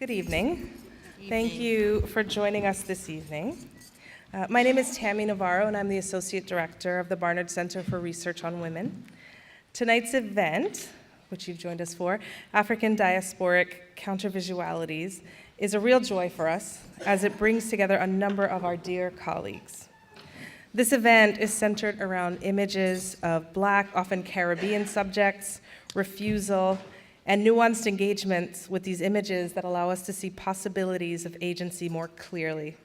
Good evening. Thank you for joining us this evening. My name is Tammy Navarro, and I'm the Associate Director of the Barnard Center for Research on Women. Tonight's event, which you've joined us for, African Diasporic Countervisualities, is a real joy for us as it brings together a number of our dear colleagues. This event is centered around images of Black, often Caribbean subjects, refusal, and nuanced engagements with these images that allow us to see possibilities of agency more clearly.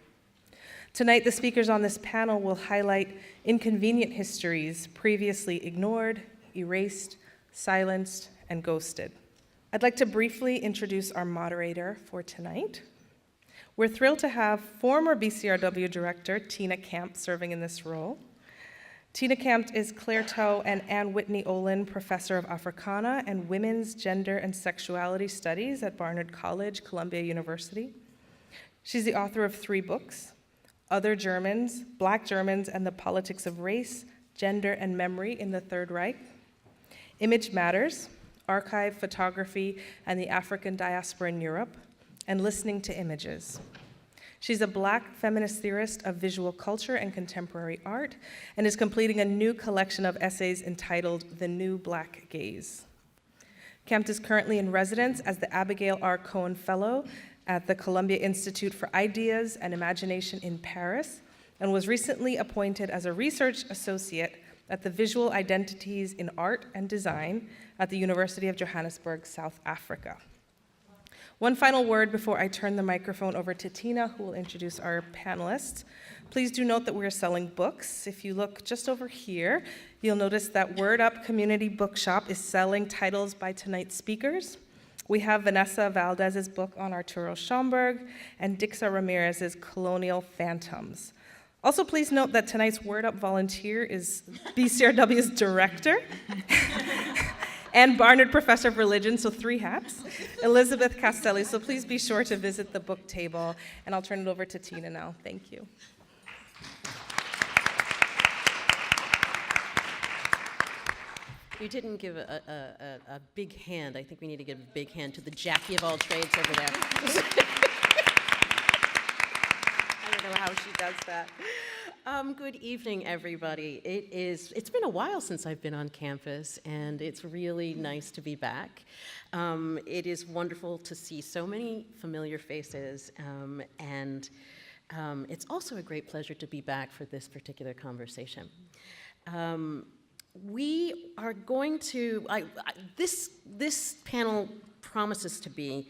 Tonight, the speakers on this panel will highlight inconvenient histories previously ignored, erased, silenced, and ghosted. I'd like to briefly introduce our moderator for tonight. We're thrilled to have former BCRW Director Tina Campt serving in this role. Tina Campt is Claire Toe and Ann Whitney Olin Professor of Africana and Women's Gender and Sexuality Studies at Barnard College, Columbia University. She's the author of 3 books, Other Germans, Black Germans and the Politics of Race, Gender and Memory in the Third Reich, Image Matters, Archive, Photography, and the African Diaspora in Europe, and Listening to Images. She's a Black feminist theorist of visual culture and contemporary art, and is completing a new collection of essays entitled The New Black Gaze. Campt is currently in residence as the Abigail R. Cohen Fellow at the Columbia Institute for Ideas and Imagination in Paris, and was recently appointed as a research associate at the Visual Identities in Art and Design at the University of Johannesburg, South Africa. One final word before I turn the microphone over to Tina, who will introduce our panelists. Please do note that we are selling books. If you look just over here, you'll notice that Word Up Community Bookshop is selling titles by tonight's speakers. We have Vanessa Valdés's book on Arturo Schomburg and Dixa Ramírez's Colonial Phantoms. Also, please note that tonight's Word Up volunteer is BCRW's director and Barnard Professor of Religion, so 3 hats, Elizabeth Castelli. So please be sure to visit the book table, and I'll turn it over to Tina now. Thank you. You didn't give a big hand. I think we need to give a big hand to the Jackie of all trades over there. I don't know how she does that. Good evening, everybody. It's been a while since I've been on campus, and it's really nice to be back. It is wonderful to see so many familiar faces, and it's also a great pleasure to be back for this particular conversation. We are going to, this panel promises to be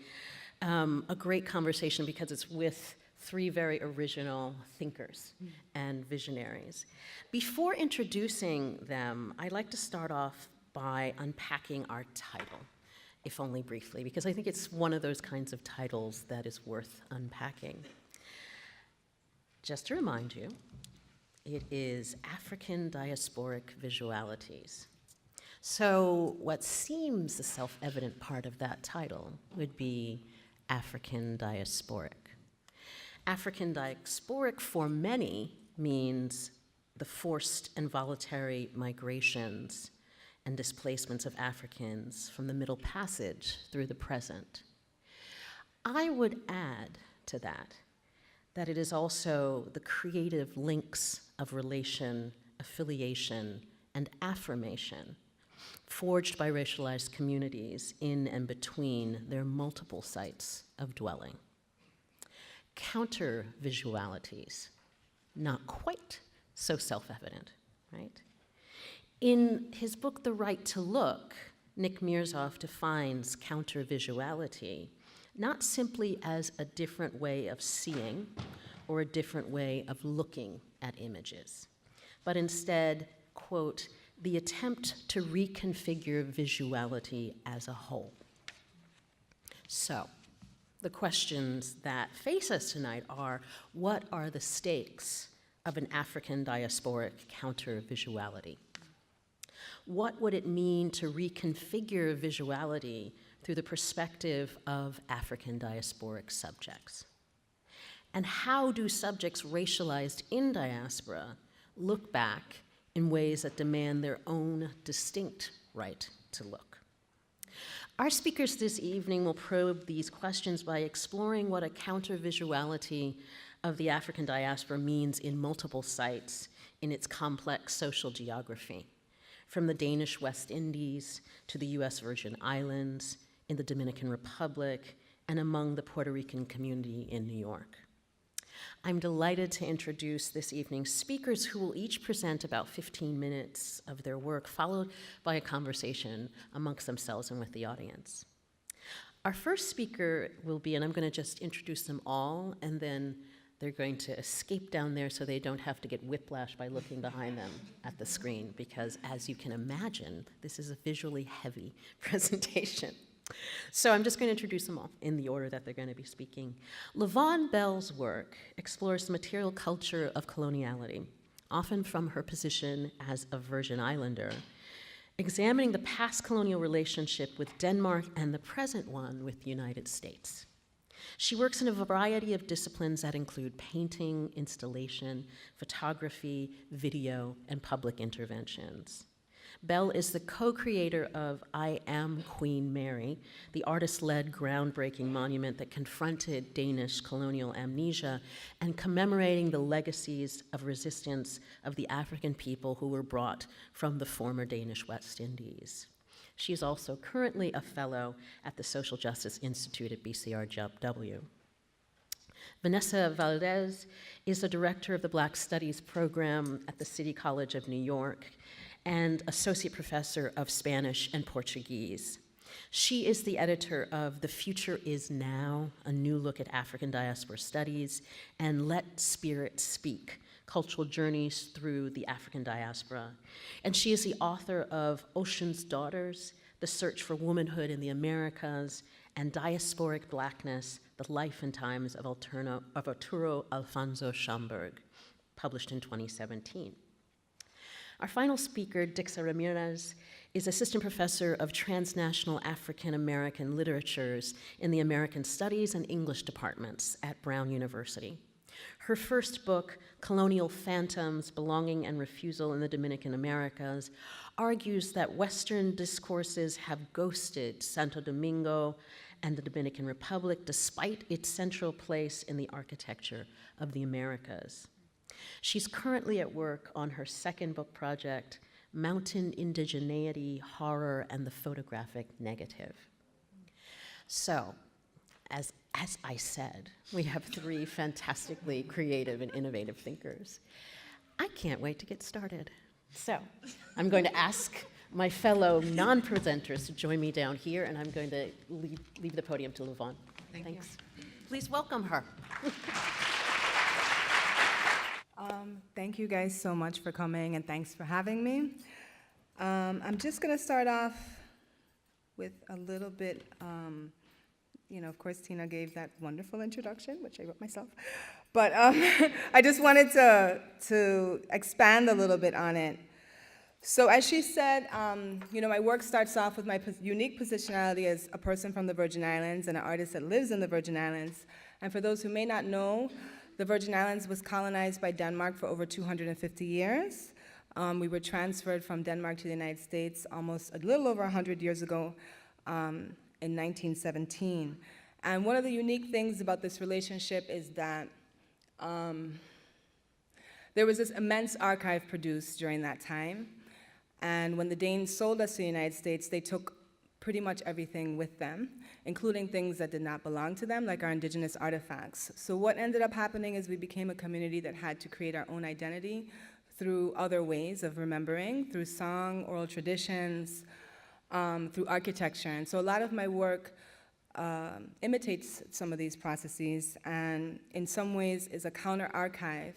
a great conversation because it's with 3 very original thinkers and visionaries. Before introducing them, I'd like to start off by unpacking our title, if only briefly, because I think it's one of those kinds of titles that is worth unpacking. Just to remind you, it is African Diasporic Visualities. So what seems the self-evident part of that title would be African Diasporic. African diasporic for many means the forced and voluntary migrations and displacements of Africans from the Middle Passage through the present. I would add to that it is also the creative links of relation, affiliation, and affirmation forged by racialized communities in and between their multiple sites of dwelling. Countervisualities, not quite so self-evident, right? In his book, The Right to Look, Nick Mirzoff defines countervisuality not simply as a different way of seeing or a different way of looking at images, but instead, quote, the attempt to reconfigure visuality as a whole. So, the questions that face us tonight are, what are the stakes of an African diasporic countervisuality? What would it mean to reconfigure visuality through the perspective of African diasporic subjects? And how do subjects racialized in diaspora look back in ways that demand their own distinct right to look? Our speakers this evening will probe these questions by exploring what a countervisuality of the African diaspora means in multiple sites in its complex social geography, from the Danish West Indies to the US Virgin Islands, in the Dominican Republic, and among the Puerto Rican community in New York. I'm delighted to introduce this evening's speakers, who will each present about 15 minutes of their work, followed by a conversation amongst themselves and with the audience. Our first speaker will be, and I'm going to just introduce them all, and then they're going to escape down there so they don't have to get whiplash by looking behind them at the screen, because as you can imagine, this is a visually heavy presentation. So I'm just going to introduce them all in the order that they're going to be speaking. Vaughn Belle's work explores the material culture of coloniality, often from her position as a Virgin Islander, examining the past colonial relationship with Denmark and the present one with the United States. She works in a variety of disciplines that include painting, installation, photography, video, and public interventions. Belle is the co-creator of I Am Queen Mary, the artist-led groundbreaking monument that confronted Danish colonial amnesia and commemorating the legacies of resistance of the African people who were brought from the former Danish West Indies. She is also currently a fellow at the Social Justice Institute at BCRW. Vanessa Valdés is the director of the Black Studies program at the City College of New York and associate professor of Spanish and Portuguese. She is the editor of The Future Is Now, a new look at African diaspora studies, and Let Spirit Speak, cultural journeys through the African diaspora. And she is the author of Ocean's Daughters, The Search for Womanhood in the Americas, and Diasporic Blackness, The Life and Times of Arturo Alfonso Schomburg, published in 2017. Our final speaker, Dixa Ramírez, is assistant professor of transnational African American literatures in the American Studies and English departments at Brown University. Her first book, Colonial Phantoms, Belonging and Refusal in the Dominican Americas, argues that Western discourses have ghosted Santo Domingo and the Dominican Republic despite its central place in the architecture of the Americas. She's currently at work on her second book project, Mountain Indigeneity, Horror, and the Photographic Negative. So, as I said, we have three fantastically creative and innovative thinkers. I can't wait to get started. So, I'm going to ask my fellow non-presenters to join me down here, and I'm going to leave the podium to Vaughn. Thanks. Please welcome her. Thank you guys so much for coming, and thanks for having me. I'm just going to start off with a little bit, of course, Tina gave that wonderful introduction, which I wrote myself. But I just wanted to expand a little bit on it. So as she said, my work starts off with my unique positionality as a person from the Virgin Islands and an artist that lives in the Virgin Islands. And for those who may not know, the Virgin Islands was colonized by Denmark for over 250 years. We were transferred from Denmark to the United States almost a little over 100 years ago in 1917. And one of the unique things about this relationship is that there was this immense archive produced during that time. And when the Danes sold us to the United States, they took pretty much everything with them, including things that did not belong to them, like our indigenous artifacts. So what ended up happening is we became a community that had to create our own identity through other ways of remembering, through song, oral traditions, through architecture. And so a lot of my work imitates some of these processes, and in some ways is a counter-archive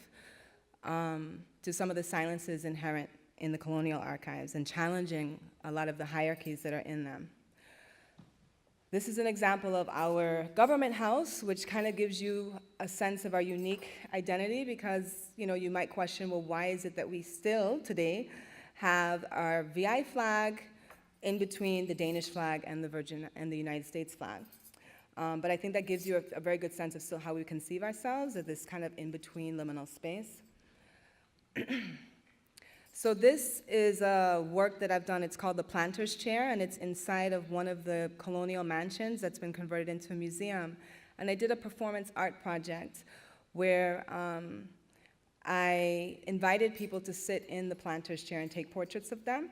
to some of the silences inherent in the colonial archives and challenging a lot of the hierarchies that are in them. This is an example of our government house, which kind of gives you a sense of our unique identity, because you might question, well, why is it that we still today have our VI flag in between the Danish flag and the United States flag? But I think that gives you a very good sense of still how we conceive ourselves, of this kind of in-between liminal space. So this is a work that I've done. It's called the Planter's Chair, and it's inside of one of the colonial mansions that's been converted into a museum. And I did a performance art project where I invited people to sit in the Planter's Chair and take portraits of them.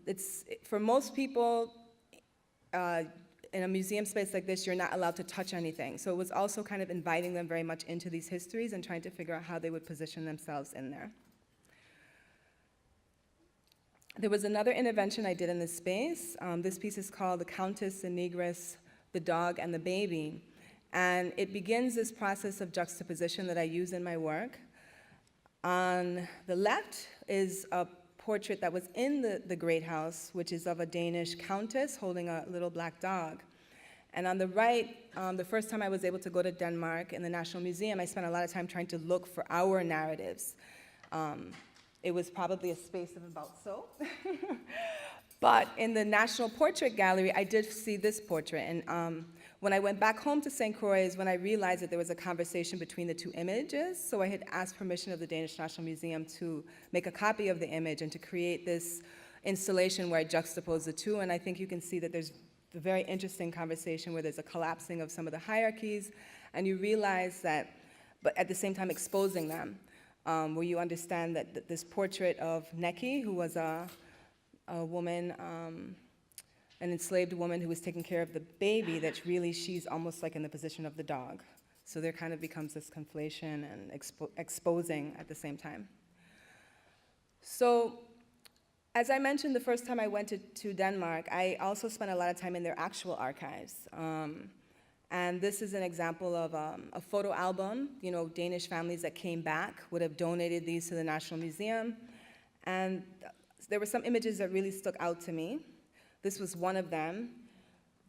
It's, for most people, in a museum space like this, you're not allowed to touch anything. So it was also kind of inviting them very much into these histories and trying to figure out how they would position themselves in there. There was another intervention I did in this space. This piece is called The Countess, the Negress, the Dog, and the Baby. And it begins this process of juxtaposition that I use in my work. On the left is a portrait that was in the Great House, which is of a Danish countess holding a little black dog. And on the right, the first time I was able to go to Denmark in the National Museum, I spent a lot of time trying to look for our narratives. It was probably a space of about so. But in the National Portrait Gallery, I did see this portrait. And when I went back home to St. Croix is when I realized that there was a conversation between the two images. So I had asked permission of the Danish National Museum to make a copy of the image and to create this installation where I juxtapose the two. And I think you can see that there's a very interesting conversation where there's a collapsing of some of the hierarchies. And you realize that, but at the same time exposing them, where you understand that this portrait of Neki, who was a woman, an enslaved woman who was taking care of the baby, that really she's almost like in the position of the dog. So there kind of becomes this conflation and exposing at the same time. So as I mentioned, the first time I went to Denmark, I also spent a lot of time in their actual archives. And this is an example of a photo album. You know, Danish families that came back would have donated these to the National Museum. And there were some images that really stuck out to me. This was one of them.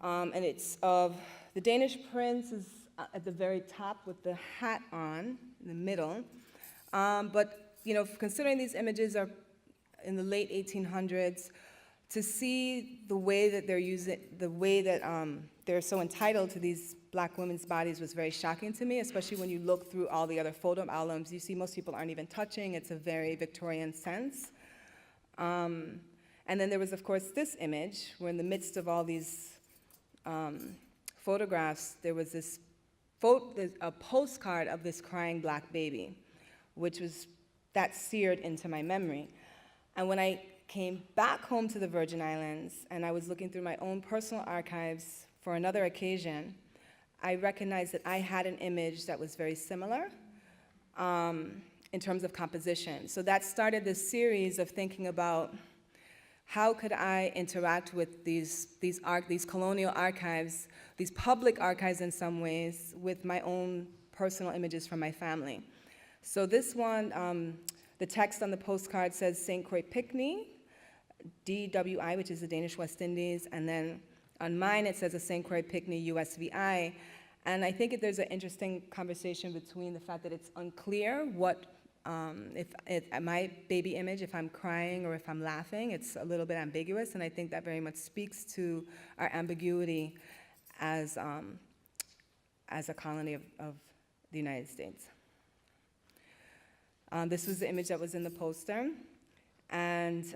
And it's of the Danish prince is at the very top with the hat on in the middle. But, you know, considering these images are in the late 1800s, to see the way that they're using, the way that they're so entitled to these black women's bodies was very shocking to me, especially when you look through all the other photo albums. You see most people aren't even touching. It's a very Victorian sense. And then there was, of course, this image, where in the midst of all these photographs, there was this a postcard of this crying black baby, which was, that seared into my memory. And when I came back home to the Virgin Islands, and I was looking through my own personal archives for another occasion, I recognized that I had an image that was very similar in terms of composition. So that started this series of thinking about how could I interact with these colonial archives, these public archives in some ways, with my own personal images from my family. So this one, the text on the postcard says St. Croix Picnic, DWI, which is the Danish West Indies, and then on mine it says a St. Croix Picnic, USVI. And I think there's an interesting conversation between the fact that it's unclear what, if my baby image, if I'm crying or if I'm laughing, it's a little bit ambiguous, and I think that very much speaks to our ambiguity as a colony of the United States. This was the image that was in the poster. And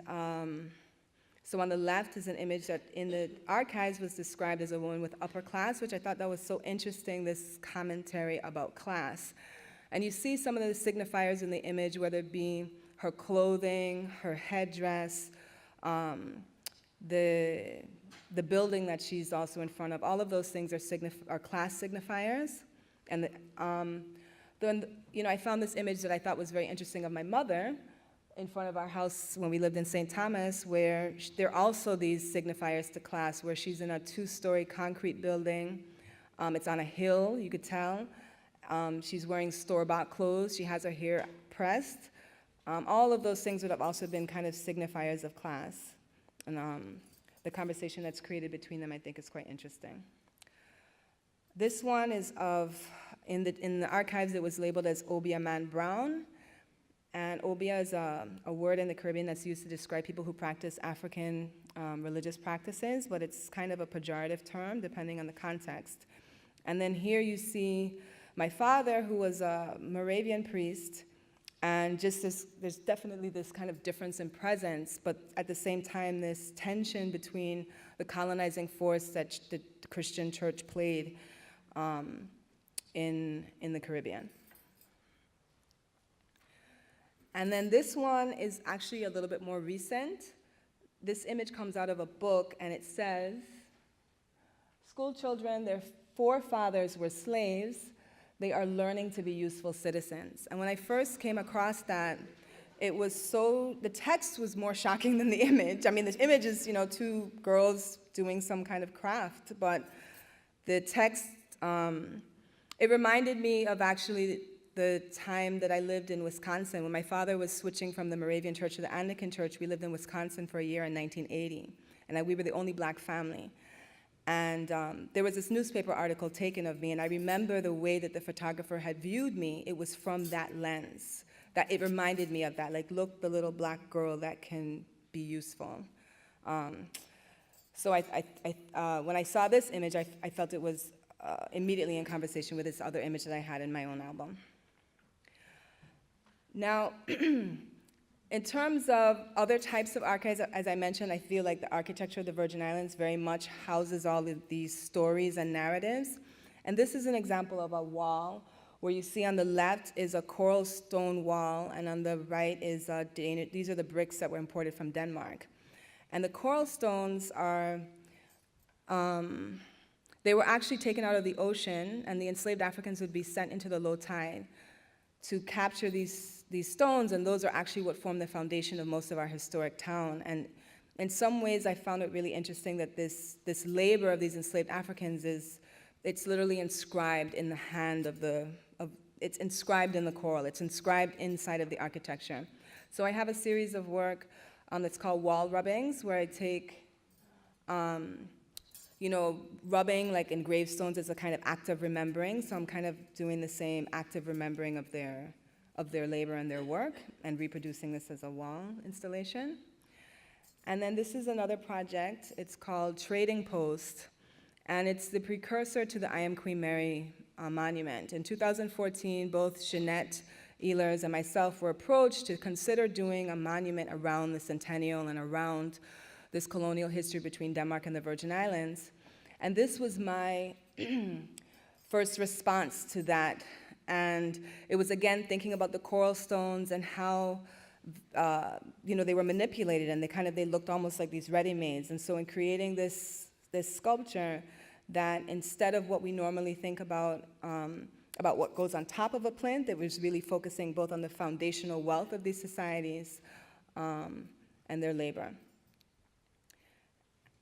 so on the left is an image that in the archives was described as a woman with upper class, which I thought that was so interesting, this commentary about class. And you see some of the signifiers in the image, whether it be her clothing, her headdress, the building that she's also in front of. All of those things are class signifiers. And then, you know, I found this image that I thought was very interesting of my mother in front of our house when we lived in St. Thomas, where there are also these signifiers to class, where she's in a 2-story concrete building. It's on a hill, you could tell. She's wearing store-bought clothes. She has her hair pressed. All of those things would have also been kind of signifiers of class. And the conversation that's created between them, I think, is quite interesting. This one is in the archives, it was labeled as Obia Man Brown. And Obia is a word in the Caribbean that's used to describe people who practice African religious practices, but it's kind of a pejorative term depending on the context. And then here you see my father, who was a Moravian priest, And just this, there's definitely this kind of difference in presence, but at the same time, this tension between the colonizing force that the Christian church played in the Caribbean. And then this one is actually a little bit more recent. This image comes out of a book, and it says, "School children, their forefathers were slaves. They are learning to be useful citizens." And when I first came across that, the text was more shocking than the image. I mean, the image is, two girls doing some kind of craft, but the text, it reminded me of actually the time that I lived in Wisconsin. When my father was switching from the Moravian church to the Anglican church, we lived in Wisconsin for a year in 1980, and we were the only black family. And there was this newspaper article taken of me, and I remember the way that the photographer had viewed me. It was from that lens, that it reminded me of that, like, look, the little black girl that can be useful. So when I saw this image, I felt it was immediately in conversation with this other image that I had in my own album. Now, in terms of other types of archives, as I mentioned, I feel like the architecture of the Virgin Islands very much houses all of these stories and narratives. And this is an example of a wall where you see on the left is a coral stone wall, and on the right is these are the bricks that were imported from Denmark. And the coral stones are, they were actually taken out of the ocean, and the enslaved Africans would be sent into the low tide to capture these stones, and those are actually what form the foundation of most of our historic town. And in some ways, I found it really interesting that this labor of these enslaved Africans it's literally inscribed in the hand it's inscribed in the coral, it's inscribed inside of the architecture. So I have a series of work that's called wall rubbings, where I take rubbing like in gravestones as a kind of act of remembering. So I'm kind of doing the same act of remembering of their labor and their work, and reproducing this as a wall installation. And then this is another project. It's called Trading Post, and it's the precursor to the I Am Queen Mary monument. In 2014, both Jeanette Ehlers and myself were approached to consider doing a monument around the centennial and around this colonial history between Denmark and the Virgin Islands. And this was my first response to that. And it was, again, thinking about the coral stones and how they were manipulated, and they looked almost like these ready-mades. And so in creating this sculpture, that instead of what we normally think about what goes on top of a plinth, it was really focusing both on the foundational wealth of these societies and their labor.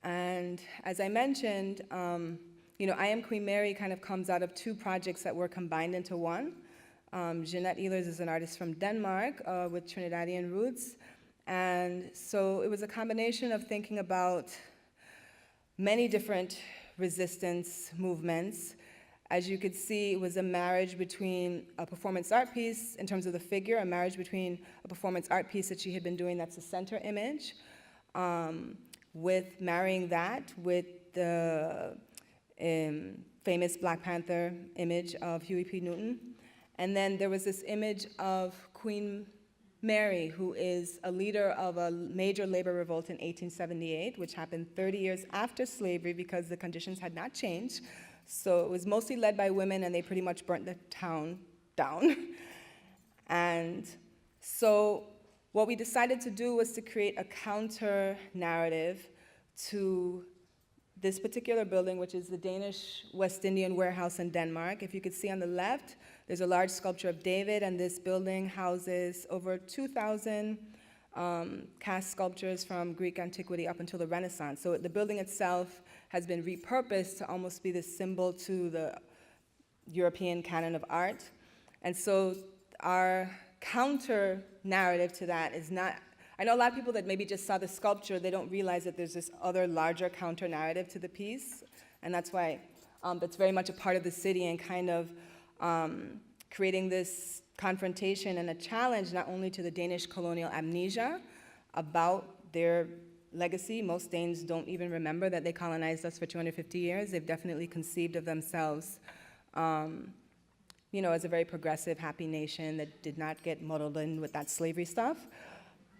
And as I mentioned, I Am Queen Mary kind of comes out of two projects that were combined into one. Jeanette Ehlers is an artist from Denmark with Trinidadian roots. And so it was a combination of thinking about many different resistance movements. As you could see, it was a marriage between a performance art piece in terms of the figure, a marriage between a performance art piece that she had been doing, that's the center image, with marrying that with the famous Black Panther image of Huey P. Newton. And then there was this image of Queen Mary, who is a leader of a major labor revolt in 1878, which happened 30 years after slavery because the conditions had not changed. So it was mostly led by women, and they pretty much burnt the town down. And so what we decided to do was to create a counter narrative to this particular building, which is the Danish West Indian warehouse in Denmark. If you could see on the left, there's a large sculpture of David, and this building houses over 2,000 cast sculptures from Greek antiquity up until the Renaissance. So the building itself has been repurposed to almost be the symbol to the European canon of art. And so our counter narrative to that is not, I know a lot of people that maybe just saw the sculpture, they don't realize that there's this other larger counter narrative to the piece. And that's why that's very much a part of the city, and kind of creating this confrontation and a challenge not only to the Danish colonial amnesia about their legacy. Most Danes don't even remember that they colonized us for 250 years. They've definitely conceived of themselves, as a very progressive, happy nation that did not get muddled in with that slavery stuff.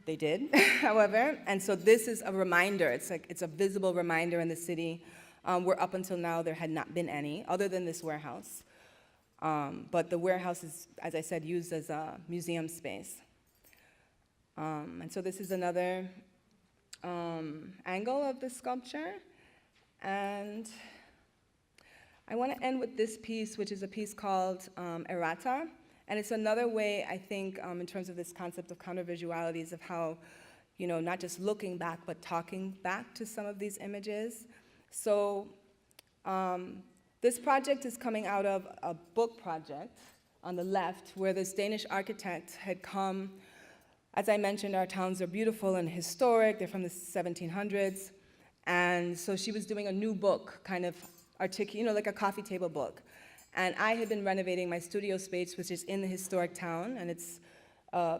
They did, however, and so this is a reminder. It's a visible reminder in the city, where up until now there had not been any, other than this warehouse. But the warehouse is, as I said, used as a museum space. And so this is another angle of the sculpture. And I want to end with this piece, which is a piece called Errata. And it's another way, I think, in terms of this concept of countervisualities, of how, not just looking back, but talking back to some of these images. So this project is coming out of a book project on the left, where this Danish architect had come. As I mentioned, our towns are beautiful and historic. They're from the 1700s. And so she was doing a new book, kind of like a coffee table book. And I had been renovating my studio space, which is in the historic town, and it's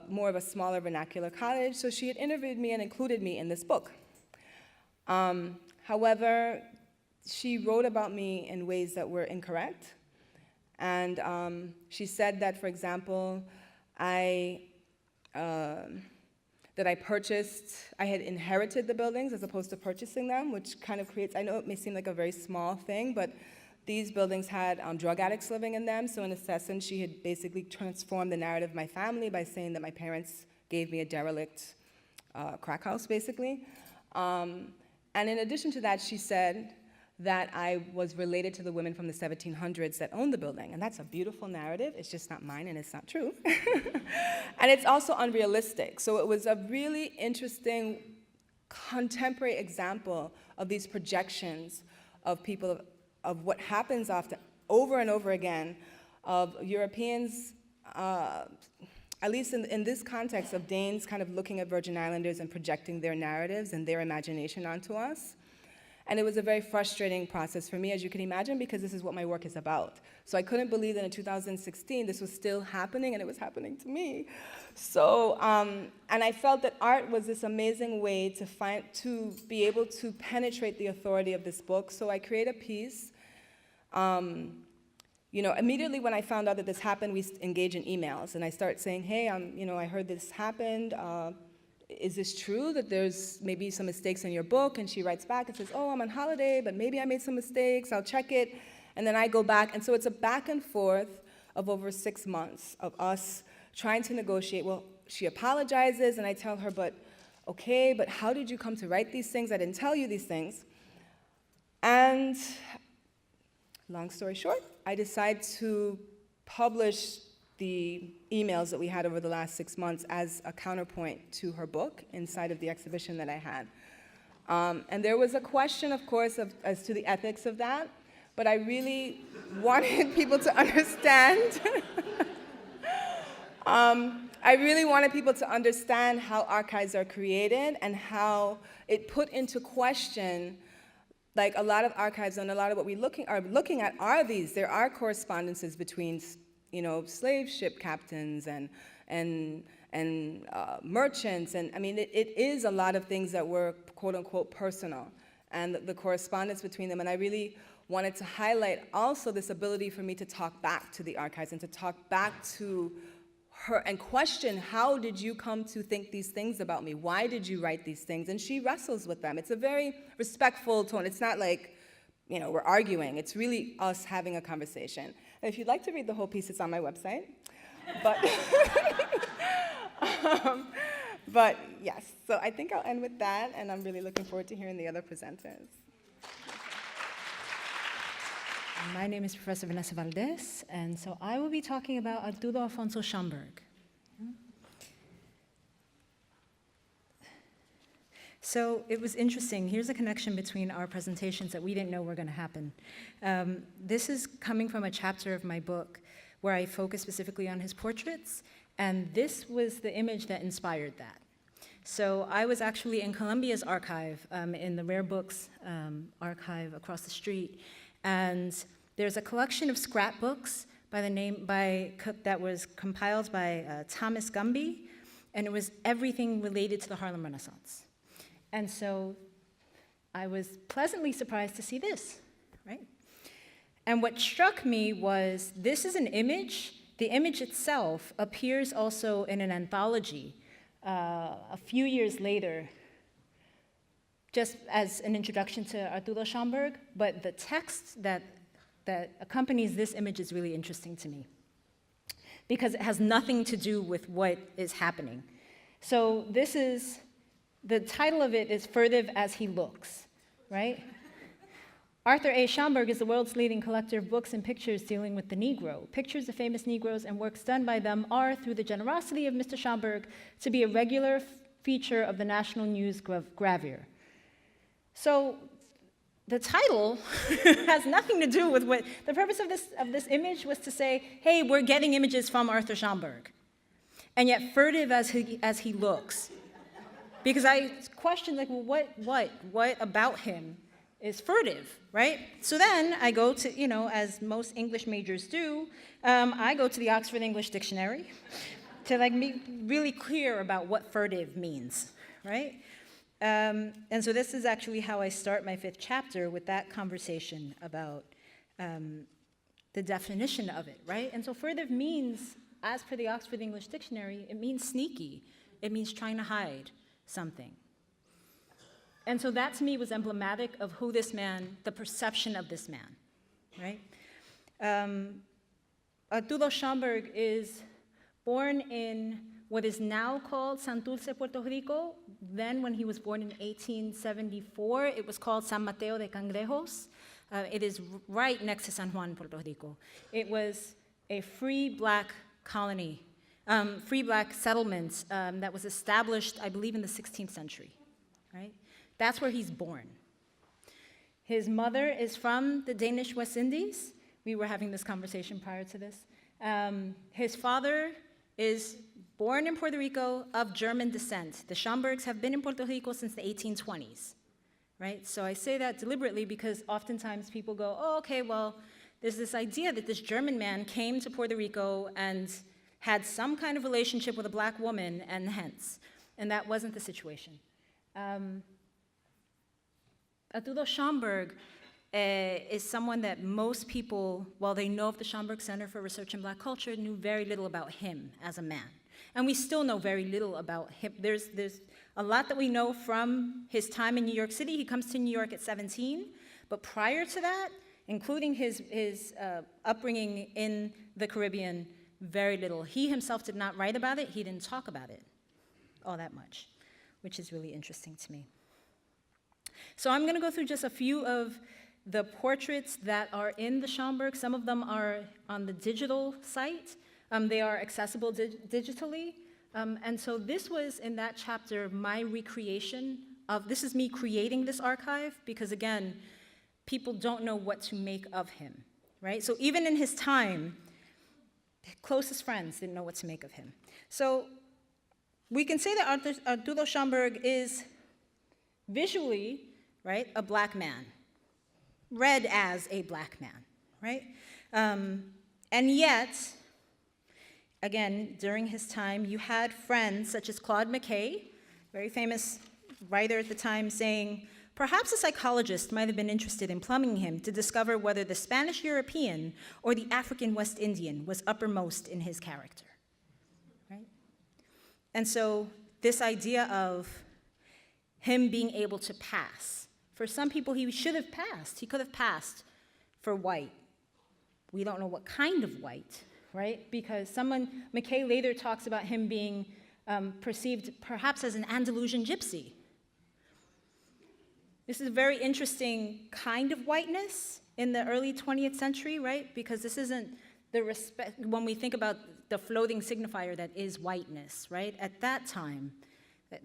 more of a smaller vernacular cottage. So she had interviewed me and included me in this book. However, she wrote about me in ways that were incorrect. And she said that, for example, I had inherited the buildings as opposed to purchasing them, which kind of creates, I know it may seem like a very small thing, but these buildings had drug addicts living in them. So in essence, she had basically transformed the narrative of my family by saying that my parents gave me a derelict crack house, basically. And in addition to that, she said that I was related to the women from the 1700s that owned the building. And that's a beautiful narrative. It's just not mine, and it's not true. And it's also unrealistic. So it was a really interesting contemporary example of these projections of people, of what happens often, over and over again, of Europeans, at least in this context of Danes kind of looking at Virgin Islanders and projecting their narratives and their imagination onto us. And it was a very frustrating process for me, as you can imagine, because this is what my work is about. So I couldn't believe that in 2016 this was still happening, and it was happening to me. So, and I felt that art was this amazing way to be able to penetrate the authority of this book. So I created a piece. Immediately when I found out that this happened, we engage in emails, and I start saying, hey, I heard this happened. Is this true that there's maybe some mistakes in your book? And she writes back and says, oh, I'm on holiday, but maybe I made some mistakes. I'll check it. And then I go back. And so it's a back and forth of over 6 months of us trying to negotiate. Well, she apologizes, and I tell her, but how did you come to write these things? I didn't tell you these things. And long story short, I decide to publish the emails that we had over the last 6 months as a counterpoint to her book inside of the exhibition that I had. And there was a question, of course, as to the ethics of that, but I really wanted people to understand I really wanted people to understand how archives are created and how it put into question, like a lot of archives and a lot of what we are looking at there are correspondences between slave ship captains and merchants, and I mean, it is a lot of things that were quote unquote personal, and the correspondence between them. And I really wanted to highlight also this ability for me to talk back to the archives and to talk back to her and question, how did you come to think these things about me? Why did you write these things? And she wrestles with them. It's a very respectful tone. It's not like, we're arguing. It's really us having a conversation. And if you'd like to read the whole piece, it's on my website. But yes, so I think I'll end with that, and I'm really looking forward to hearing the other presenters. My name is Professor Vanessa Valdés, and so I will be talking about Arturo Alfonso Schomburg. So it was interesting. Here's a connection between our presentations that we didn't know were going to happen. This is coming from a chapter of my book where I focus specifically on his portraits, and this was the image that inspired that. So I was actually in Columbia's archive, in the Rare Books archive across the street, and there's a collection of scrapbooks that was compiled by Thomas Gumby, and it was everything related to the Harlem Renaissance. And so I was pleasantly surprised to see this, right? And what struck me was this is an image. The image itself appears also in an anthology a few years later, just as an introduction to Arturo Schomburg, but the text that accompanies this image is really interesting to me because it has nothing to do with what is happening. So the title of it is Furtive as He Looks, right? Arthur A. Schomburg is the world's leading collector of books and pictures dealing with the Negro. Pictures of famous Negroes and works done by them are, through the generosity of Mr. Schomburg, to be a regular feature of the National News gravure. So the title has nothing to do with what the purpose of this image was to say, hey, we're getting images from Arthur Schomburg. And yet furtive as he looks. Because I questioned, like, well, what about him is furtive, right? So then I go to, as most English majors do, I go to the Oxford English Dictionary to be really clear about what furtive means, right? And so this is actually how I start my 5th chapter, with that conversation about the definition of it, right? And so furtive means, as per the Oxford English Dictionary, it means sneaky. It means trying to hide something. And so that to me was emblematic of who this man, the perception of this man, right? Arturo Schomburg is born in what is now called Santurce, Puerto Rico. Then when he was born in 1874, it was called San Mateo de Cangrejos. It is right next to San Juan, Puerto Rico. It was a free black colony, free black settlement that was established, I believe, in the 16th century, right? That's where he's born. His mother is from the Danish West Indies. We were having this conversation prior to this. His father is born in Puerto Rico of German descent. The Schomburgs have been in Puerto Rico since the 1820s, right? So I say that deliberately because oftentimes people go, oh, okay, well, there's this idea that this German man came to Puerto Rico and had some kind of relationship with a black woman, and hence. And that wasn't the situation. Arturo Schomburg is someone that most people, while they know of the Schomburg Center for Research in Black Culture, knew very little about him as a man. And we still know very little about him. There's a lot that we know from his time in New York City. He comes to New York at 17, but prior to that, including his upbringing in the Caribbean, very little. He himself did not write about it. He didn't talk about it all that much, which is really interesting to me. So I'm going to go through just a few of the portraits that are in the Schomburg. Some of them are on the digital site. They are accessible digitally. And so this was, in that chapter, my recreation of, this is me creating this archive, because again, people don't know what to make of him, right? So even in his time, closest friends didn't know what to make of him. So we can say that Arturo Schomburg is visually, right, a black man, read as a black man, right? And yet, again, during his time, you had friends such as Claude McKay, very famous writer at the time, saying, perhaps a psychologist might have been interested in plumbing him to discover whether the Spanish European or the African West Indian was uppermost in his character, right? And so this idea of him being able to pass, for some people he should have passed. He could have passed for white. We don't know what kind of white, right? Because McKay later talks about him being perceived perhaps as an Andalusian gypsy. This is a very interesting kind of whiteness in the early 20th century, right? Because this isn't the respect, when we think about the floating signifier that is whiteness, right? At that time,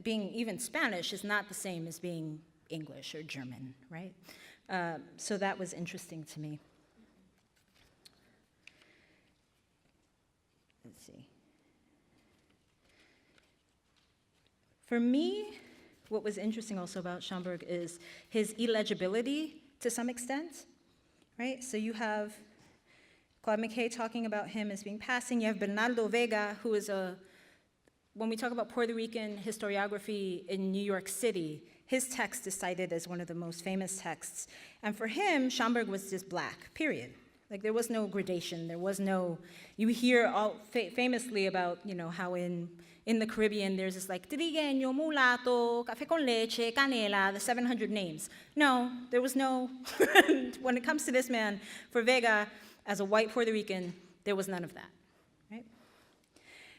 being even Spanish is not the same as being English or German, right? So that was interesting to me. Let's see. For me, what was interesting also about Schomburg is his illegibility to some extent, right? So you have Claude McKay talking about him as being passing. You have Bernardo Vega, who is when we talk about Puerto Rican historiography in New York City, his text is cited as one of the most famous texts. And for him, Schomburg was just black, period. Like there was no gradation. There was no. You hear all famously about how in the Caribbean there's this like trigueño, mulato, café con leche, canela, the 700 names. No, there was no. When it comes to this man, for Vega, as a white Puerto Rican, there was none of that. Right?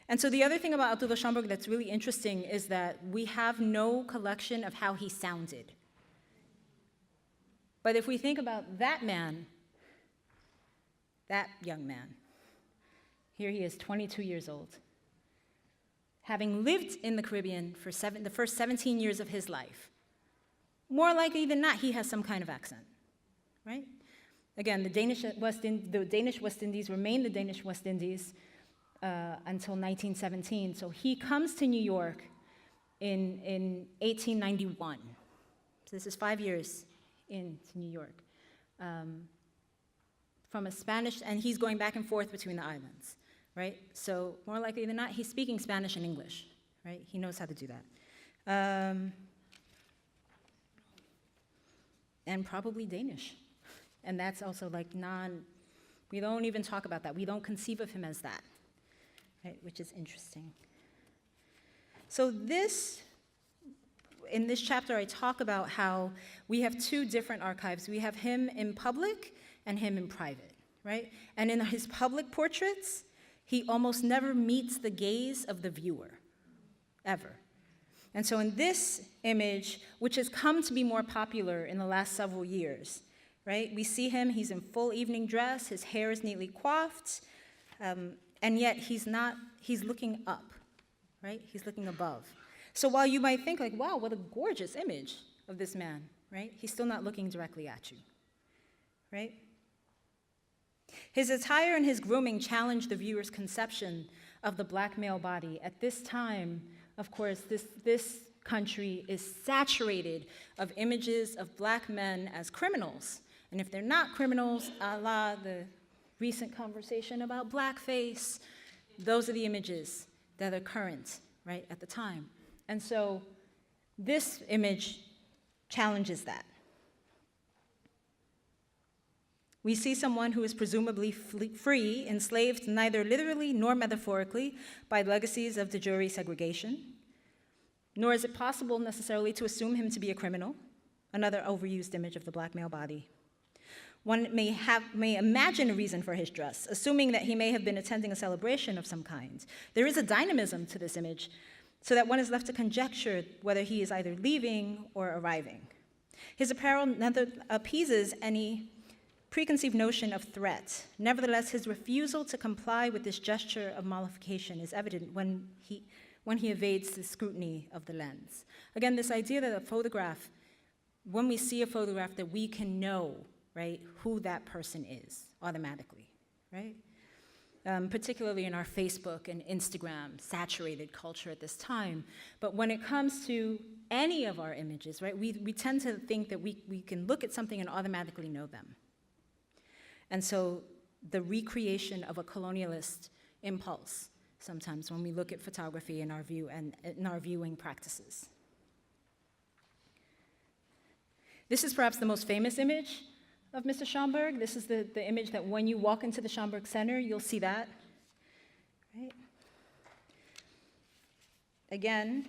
And so the other thing about Arturo Schomburg that's really interesting is that we have no collection of how he sounded. But if we think about that man, that young man, here he is, 22 years old, having lived in the Caribbean for the first 17 years of his life, more likely than not, he has some kind of accent, right? Again, the Danish West Indies remained the Danish West Indies until 1917. So he comes to New York in 1891. So this is 5 years into New York. From a Spanish, and he's going back and forth between the islands, right? So more likely than not, he's speaking Spanish and English, right? He knows how to do that. And probably Danish. And that's also like we don't even talk about that. We don't conceive of him as that, right? Which is interesting. So in this chapter, I talk about how we have two different archives. We have him in public and him in private, right? And in his public portraits, he almost never meets the gaze of the viewer, ever. And so in this image, which has come to be more popular in the last several years, right? We see him, he's in full evening dress, his hair is neatly coiffed, and yet he's looking up, right? He's looking above. So while you might think like, wow, what a gorgeous image of this man, right? He's still not looking directly at you, right? His attire and his grooming challenge the viewer's conception of the black male body. At this time, of course, this country is saturated of images of black men as criminals. And if they're not criminals, a la the recent conversation about blackface, those are the images that are current, right, at the time. And so this image challenges that. We see someone who is presumably free, enslaved neither literally nor metaphorically by legacies of de jure segregation, nor is it possible necessarily to assume him to be a criminal, another overused image of the black male body. One may imagine a reason for his dress, assuming that he may have been attending a celebration of some kind. There is a dynamism to this image, so that one is left to conjecture whether he is either leaving or arriving. His apparel neither appeases any preconceived notion of threat. Nevertheless, his refusal to comply with this gesture of mollification is evident when he evades the scrutiny of the lens. Again, this idea that a photograph, when we see a photograph, that we can know, right, who that person is automatically, right? Particularly in our Facebook and Instagram saturated culture at this time. But when it comes to any of our images, right, we tend to think that we can look at something and automatically know them. And so the recreation of a colonialist impulse sometimes when we look at photography in our view and in our viewing practices. This is perhaps the most famous image of Mr. Schomburg. This is the image that when you walk into the Schomburg Center, you'll see that, right? Again,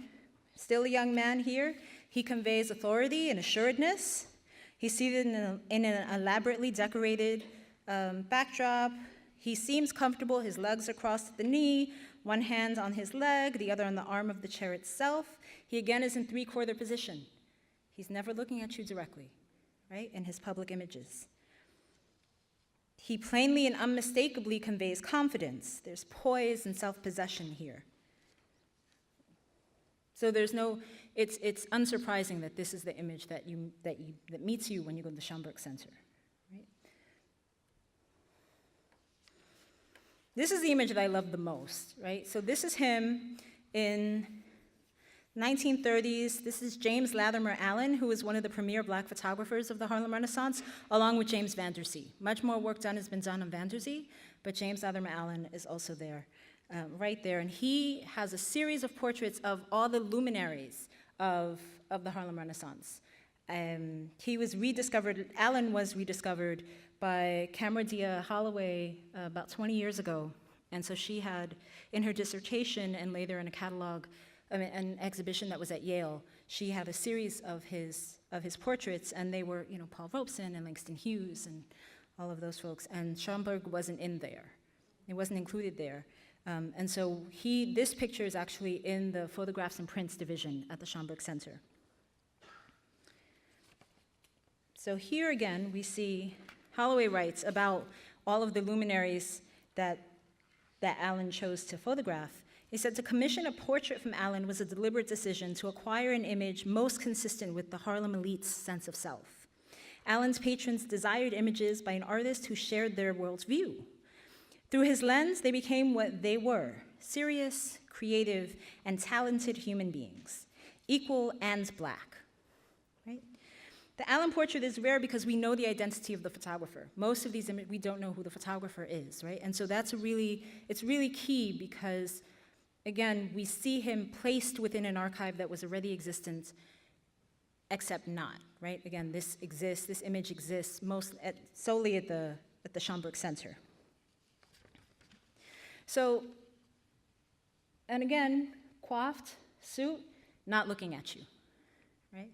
still a young man here. He conveys authority and assuredness. He's seated in an elaborately decorated backdrop. He seems comfortable. His legs are crossed at the knee, one hand on his leg, the other on the arm of the chair itself. He again is in three-quarter position. He's never looking at you directly, right, in his public images. He plainly and unmistakably conveys confidence. There's poise and self-possession here. So it's unsurprising that this is the image that meets you when you go to the Schomburg Center. Right? This is the image that I love the most, right? So this is him in 1930s. This is James Latimer Allen, who is one of the premier black photographers of the Harlem Renaissance, along with James Van Der Zee. Much more work has been done on Van Der Zee, but James Latimer Allen is also there, right there. And he has a series of portraits of all the luminaries of the Harlem Renaissance. He was rediscovered, Alan was rediscovered by Camera Holloway about 20 years ago. And so she had, in her dissertation and later in a catalog, an exhibition that was at Yale, she had a series of his portraits, and they were, Paul Robeson and Langston Hughes and all of those folks. And Schomburg wasn't in there. It wasn't included there. And so this picture is actually in the Photographs and Prints division at the Schomburg Center. So here again, we see Holloway writes about all of the luminaries that Alan chose to photograph. He said, to commission a portrait from Alan was a deliberate decision to acquire an image most consistent with the Harlem elite's sense of self. Alan's patrons desired images by an artist who shared their world's view. Through his lens, they became what they were, serious, creative, and talented human beings, equal and Black. The Allen portrait is rare because we know the identity of the photographer. Most of these images, we don't know who the photographer is, right? And so it's really key because, again, we see him placed within an archive that was already existent, except not, right? Again, this image exists solely at the Schomburg Center. So, and again, coiffed, suit, not looking at you, right?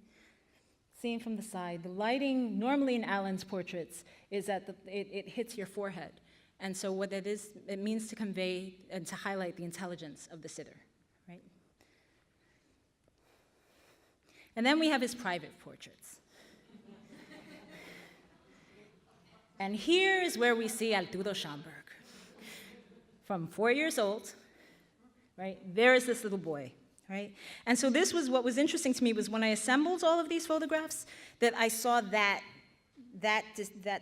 Seen from the side. The lighting, normally in Alan's portraits, is that it hits your forehead. And so what that is, it means to convey and to highlight the intelligence of the sitter, right? And then we have his private portraits. And here is where we see Arturo Schomburg. From 4 years old, right? There is this little boy. Right? And so this was what was interesting to me was when I assembled all of these photographs that I saw that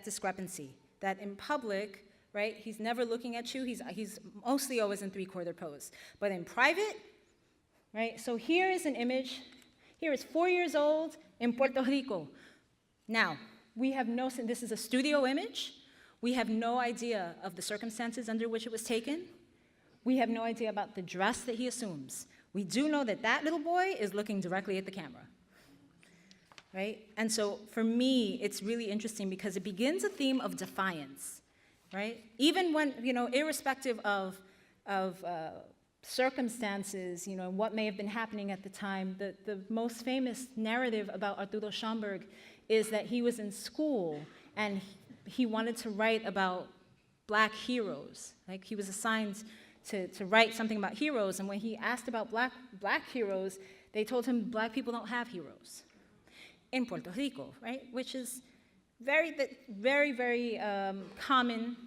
discrepancy, that in public, right, he's never looking at you, he's mostly always in three-quarter pose. But in private, right, so here is an image, here is 4 years old in Puerto Rico. Now, this is a studio image, we have no idea of the circumstances under which it was taken, we have no idea about the dress that he assumes. We do know that little boy is looking directly at the camera, right? And so for me, it's really interesting because it begins a theme of defiance, right? Even when, irrespective of circumstances, what may have been happening at the time, the most famous narrative about Arturo Schomburg is that he was in school and he wanted to write about Black heroes. Like he was assigned to write something about heroes, and when he asked about black heroes, they told him Black people don't have heroes in Puerto Rico, right? Which is very, very common,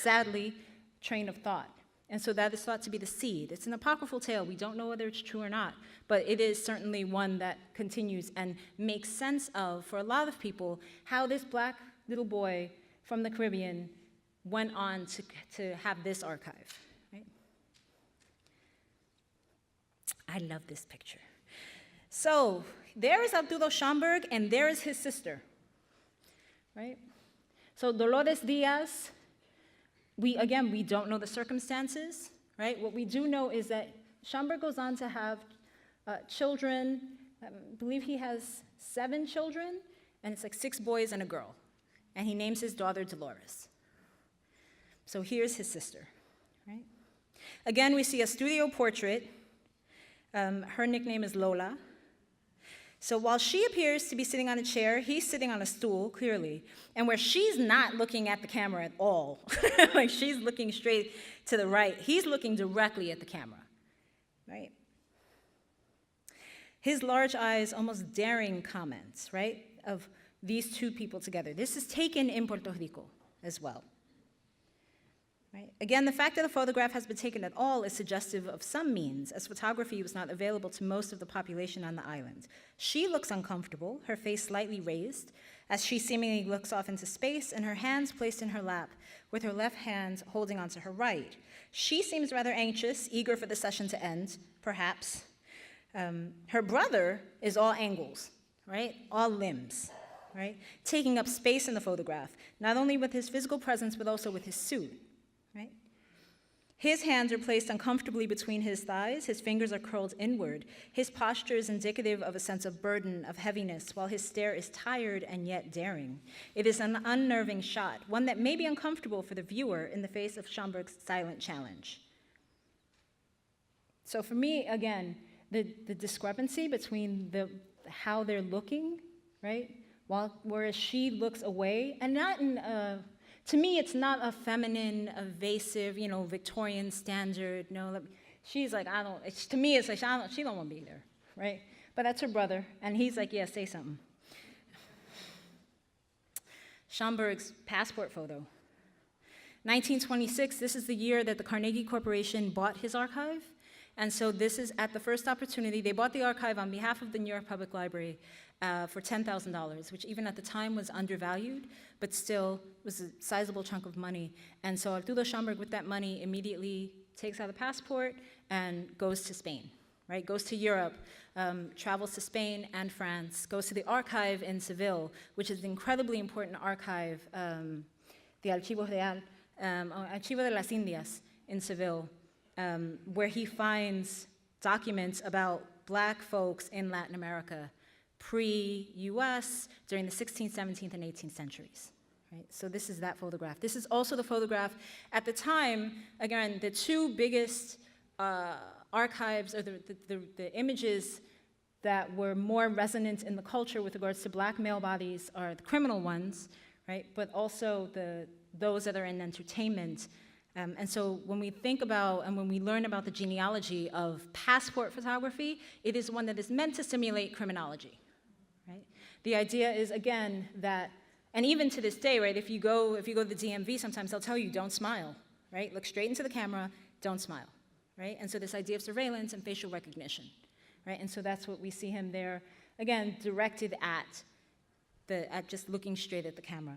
sadly, train of thought. And so that is thought to be the seed. It's an apocryphal tale. We don't know whether it's true or not, but it is certainly one that continues and makes sense of, for a lot of people, how this Black little boy from the Caribbean went on to have this archive. I love this picture. So there is Arturo Schomburg, and there is his sister, right? So Dolores Diaz, we don't know the circumstances, right? What we do know is that Schomburg goes on to have children. I believe he has 7 children, and it's like 6 boys and a girl. And he names his daughter Dolores. So here's his sister, right? Again, we see a studio portrait. Her nickname is Lola. So while she appears to be sitting on a chair, he's sitting on a stool, clearly, and where she's not looking at the camera at all, like she's looking straight to the right, he's looking directly at the camera, right? His large eyes, almost daring comments, right, of these two people together. This is taken in Puerto Rico as well. Right? Again, the fact that the photograph has been taken at all is suggestive of some means, as photography was not available to most of the population on the island. She looks uncomfortable, her face slightly raised, as she seemingly looks off into space, and her hands placed in her lap, with her left hand holding onto her right. She seems rather anxious, eager for the session to end, perhaps. Her brother is all angles, right? All limbs, right? Taking up space in the photograph, not only with his physical presence, but also with his suit. Right? His hands are placed uncomfortably between his thighs, his fingers are curled inward. His posture is indicative of a sense of burden, of heaviness, while his stare is tired and yet daring. It is an unnerving shot, one that may be uncomfortable for the viewer in the face of Schomburgk's silent challenge. So for me, again, the discrepancy between how they're looking, right? Whereas she looks away, and not in to me, it's not a feminine, evasive, Victorian standard. No, she's like, to me, it's like, she don't want to be there, right? But that's her brother, and he's like, yeah, say something. Schomburgk's passport photo. 1926, this is the year that the Carnegie Corporation bought his archive. And so this is at the first opportunity. They bought the archive on behalf of the New York Public Library for $10,000, which even at the time was undervalued, but still was a sizable chunk of money. And so Arturo Schomburgk, with that money, immediately takes out a passport and goes to Spain, right? Goes to Europe, travels to Spain and France, goes to the archive in Seville, which is an incredibly important archive, the Archivo Real, Archivo de las Indias in Seville, where he finds documents about Black folks in Latin America, pre-US, during the 16th, 17th, and 18th centuries. Right? So this is that photograph. This is also the photograph. At the time, again, the two biggest archives, or the images that were more resonant in the culture with regards to Black male bodies are the criminal ones, right? But also those that are in entertainment. And so when we think about and when we learn about the genealogy of passport photography, it is one that is meant to simulate criminology, right? The idea is, again, that, and even to this day, right, if you go to the DMV, sometimes they'll tell you, don't smile, right? Look straight into the camera, don't smile, right? And so this idea of surveillance and facial recognition, right? And so that's what we see him there, again, directed at just looking straight at the camera.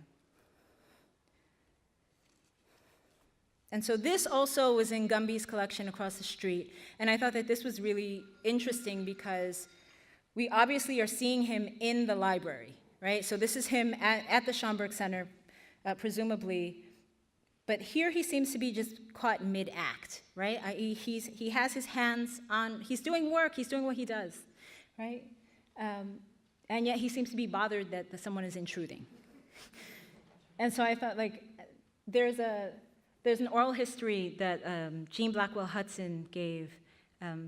And so this also was in Gumby's collection across the street. And I thought that this was really interesting because we obviously are seeing him in the library, right? So this is him at the Schomburgk Center, presumably. But here he seems to be just caught mid-act, right? He has his hands on, he's doing work, he's doing what he does, right? And yet he seems to be bothered that someone is intruding. And so I thought, like, there's an oral history that Jean Blackwell Hudson gave.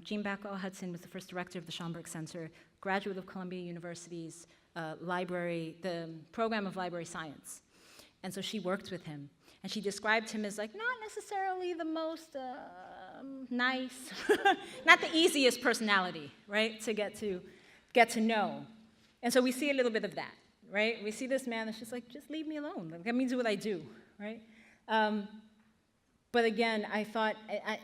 Jean Blackwell Hudson was the first director of the Schomburgk Center, graduate of Columbia University's the program of library science. And so she worked with him. And she described him as, like, not necessarily the most nice, not the easiest personality, right, to get to know. And so we see a little bit of that, right? We see this man that's just like, just leave me alone. Like, let me do what I do, right? But again, I thought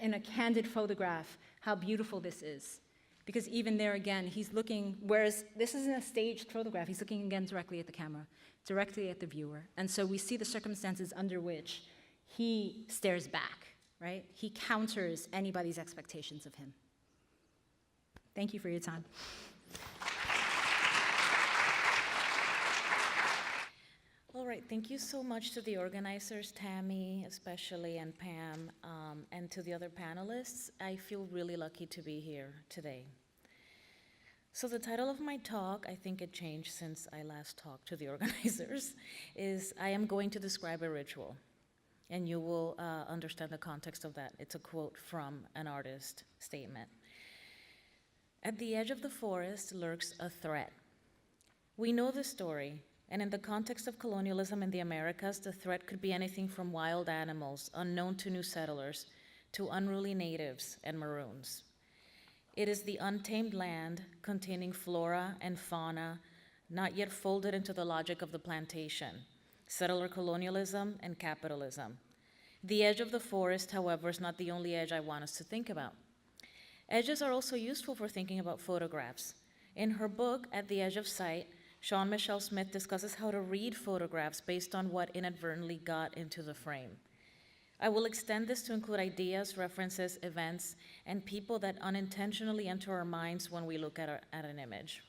in a candid photograph how beautiful this is. Because even there again, he's looking, whereas this isn't a staged photograph, he's looking again directly at the camera, directly at the viewer. And so we see the circumstances under which he stares back, right? He counters anybody's expectations of him. Thank you for your time. All right, thank you so much to the organizers, Tammy especially, and Pam, and to the other panelists. I feel really lucky to be here today. So the title of my talk, I think it changed since I last talked to the organizers, is I am going to describe a ritual, and you will understand the context of that. It's a quote from an artist statement. At the edge of the forest lurks a threat. We know the story. And in the context of colonialism in the Americas, the threat could be anything from wild animals unknown to new settlers to unruly natives and maroons. It is the untamed land containing flora and fauna not yet folded into the logic of the plantation, settler colonialism and capitalism. The edge of the forest, however, is not the only edge I want us to think about. Edges are also useful for thinking about photographs. In her book, At the Edge of Sight, Sean Michelle Smith discusses how to read photographs based on what inadvertently got into the frame. I will extend this to include ideas, references, events, and people that unintentionally enter our minds when we look at an image.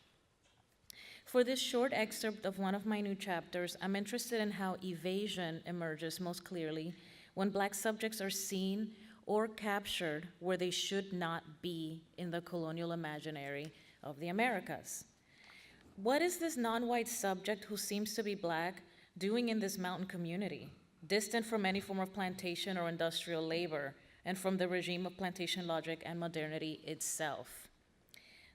For this short excerpt of one of my new chapters, I'm interested in how evasion emerges most clearly when Black subjects are seen or captured where they should not be in the colonial imaginary of the Americas. What is this non-white subject who seems to be Black doing in this mountain community, distant from any form of plantation or industrial labor, and from the regime of plantation logic and modernity itself?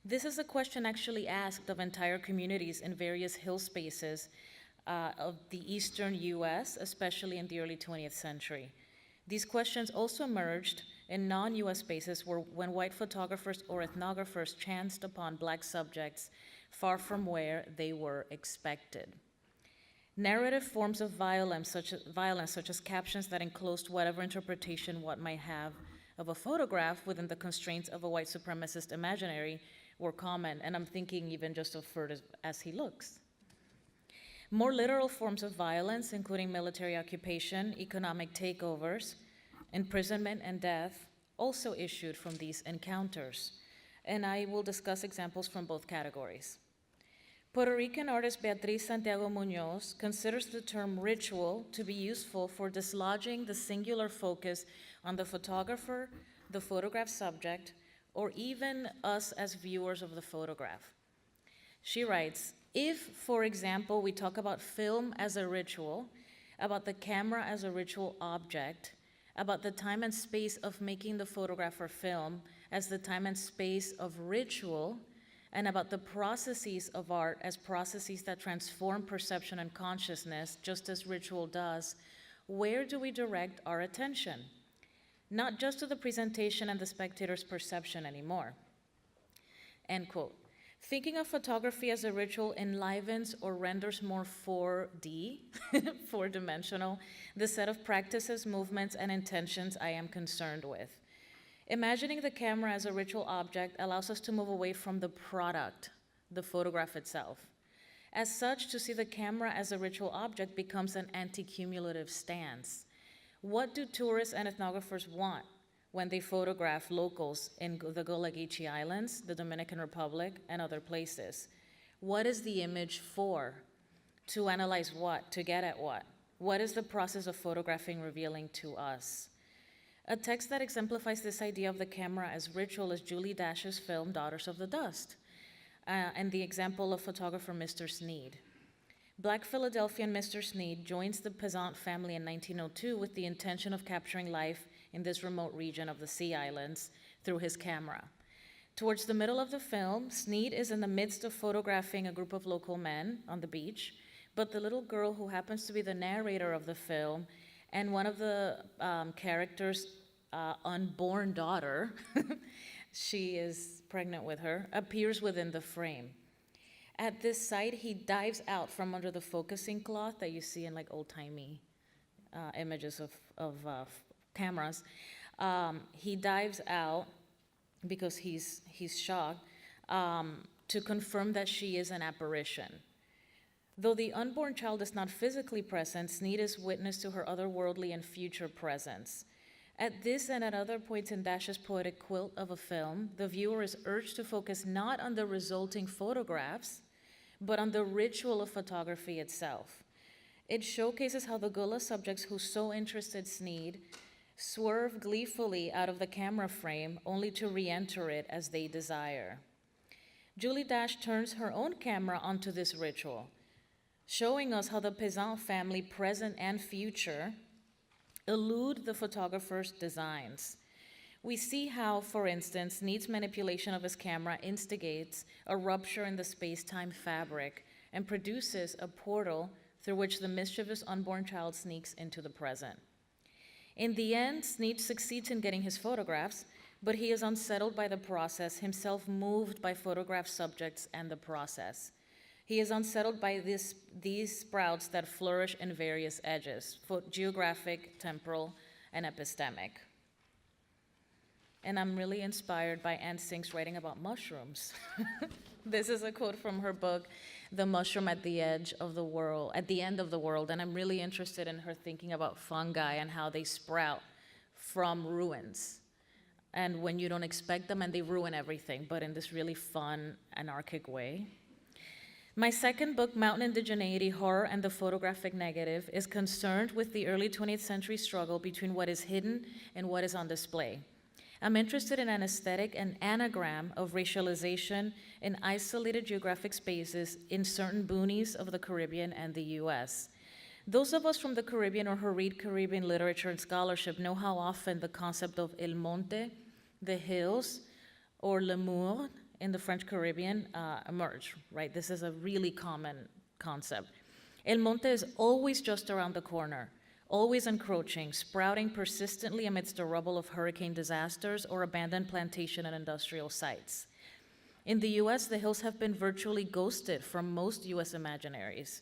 This is a question actually asked of entire communities in various hill spaces of the eastern US, especially in the early 20th century. These questions also emerged in non-US spaces when white photographers or ethnographers chanced upon Black subjects far from where they were expected. Narrative forms of violence, such as captions that enclosed whatever interpretation one might have of a photograph within the constraints of a white supremacist imaginary, were common, and I'm thinking even just of Ferd as he looks. More literal forms of violence, including military occupation, economic takeovers, imprisonment, and death, also issued from these encounters, and I will discuss examples from both categories. Puerto Rican artist Beatriz Santiago Muñoz considers the term ritual to be useful for dislodging the singular focus on the photographer, the photograph subject, or even us as viewers of the photograph. She writes, if, for example, we talk about film as a ritual, about the camera as a ritual object, about the time and space of making the photograph or film as the time and space of ritual, and about the processes of art as processes that transform perception and consciousness, just as ritual does, where do we direct our attention? Not just to the presentation and the spectator's perception anymore. End quote. Thinking of photography as a ritual enlivens or renders more 4D, four-dimensional, the set of practices, movements, and intentions I am concerned with. Imagining the camera as a ritual object allows us to move away from the product, the photograph itself. As such, to see the camera as a ritual object becomes an anti-cumulative stance. What do tourists and ethnographers want when they photograph locals in the Gulagichi Islands, the Dominican Republic, and other places? What is the image for? To analyze what? To get at what? What is the process of photographing revealing to us? A text that exemplifies this idea of the camera as ritual is Julie Dash's film, Daughters of the Dust, and the example of photographer Mr. Sneed. Black Philadelphian Mr. Sneed joins the Pesant family in 1902 with the intention of capturing life in this remote region of the Sea Islands through his camera. Towards the middle of the film, Sneed is in the midst of photographing a group of local men on the beach, but the little girl who happens to be the narrator of the film and one of the characters' unborn daughter, she is pregnant with her, appears within the frame. At this site, he dives out from under the focusing cloth that you see in like old-timey images of cameras. He dives out because he's shocked to confirm that she is an apparition. Though the unborn child is not physically present, Sneed is witness to her otherworldly and future presence. At this and at other points in Dash's poetic quilt of a film, the viewer is urged to focus not on the resulting photographs, but on the ritual of photography itself. It showcases how the Gula subjects who so interested Sneed swerve gleefully out of the camera frame only to re-enter it as they desire. Julie Dash turns her own camera onto this ritual, showing us how the Pesant family, present and future, elude the photographer's designs. We see how, for instance, Sneed's manipulation of his camera instigates a rupture in the space-time fabric and produces a portal through which the mischievous unborn child sneaks into the present. In the end, Sneed succeeds in getting his photographs, but he is unsettled by the process, himself moved by photograph subjects and the process. He is unsettled by these sprouts that flourish in various edges, geographic, temporal, and epistemic. And I'm really inspired by Anne Sink's writing about mushrooms. This is a quote from her book, The Mushroom at the End of the World, and I'm really interested in her thinking about fungi and how they sprout from ruins. And when you don't expect them, and they ruin everything, but in this really fun, anarchic way. My second book, Mountain Indigeneity, Horror and the Photographic Negative, is concerned with the early 20th century struggle between what is hidden and what is on display. I'm interested in an aesthetic and anagram of racialization in isolated geographic spaces in certain boonies of the Caribbean and the US. Those of us from the Caribbean or who read Caribbean literature and scholarship know how often the concept of el monte, the hills, or le mur in the French Caribbean emerge, right? This is a really common concept. El monte is always just around the corner, always encroaching, sprouting persistently amidst the rubble of hurricane disasters or abandoned plantation and industrial sites. In the US, the hills have been virtually ghosted from most US imaginaries,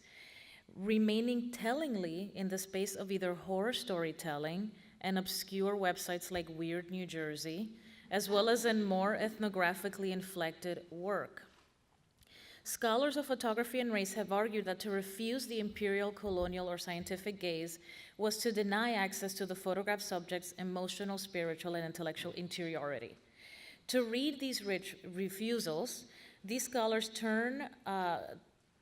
remaining tellingly in the space of either horror storytelling and obscure websites like Weird New Jersey, as well as in more ethnographically inflected work. Scholars of photography and race have argued that to refuse the imperial, colonial, or scientific gaze was to deny access to the photographed subject's emotional, spiritual, and intellectual interiority. To read these refusals, these scholars turn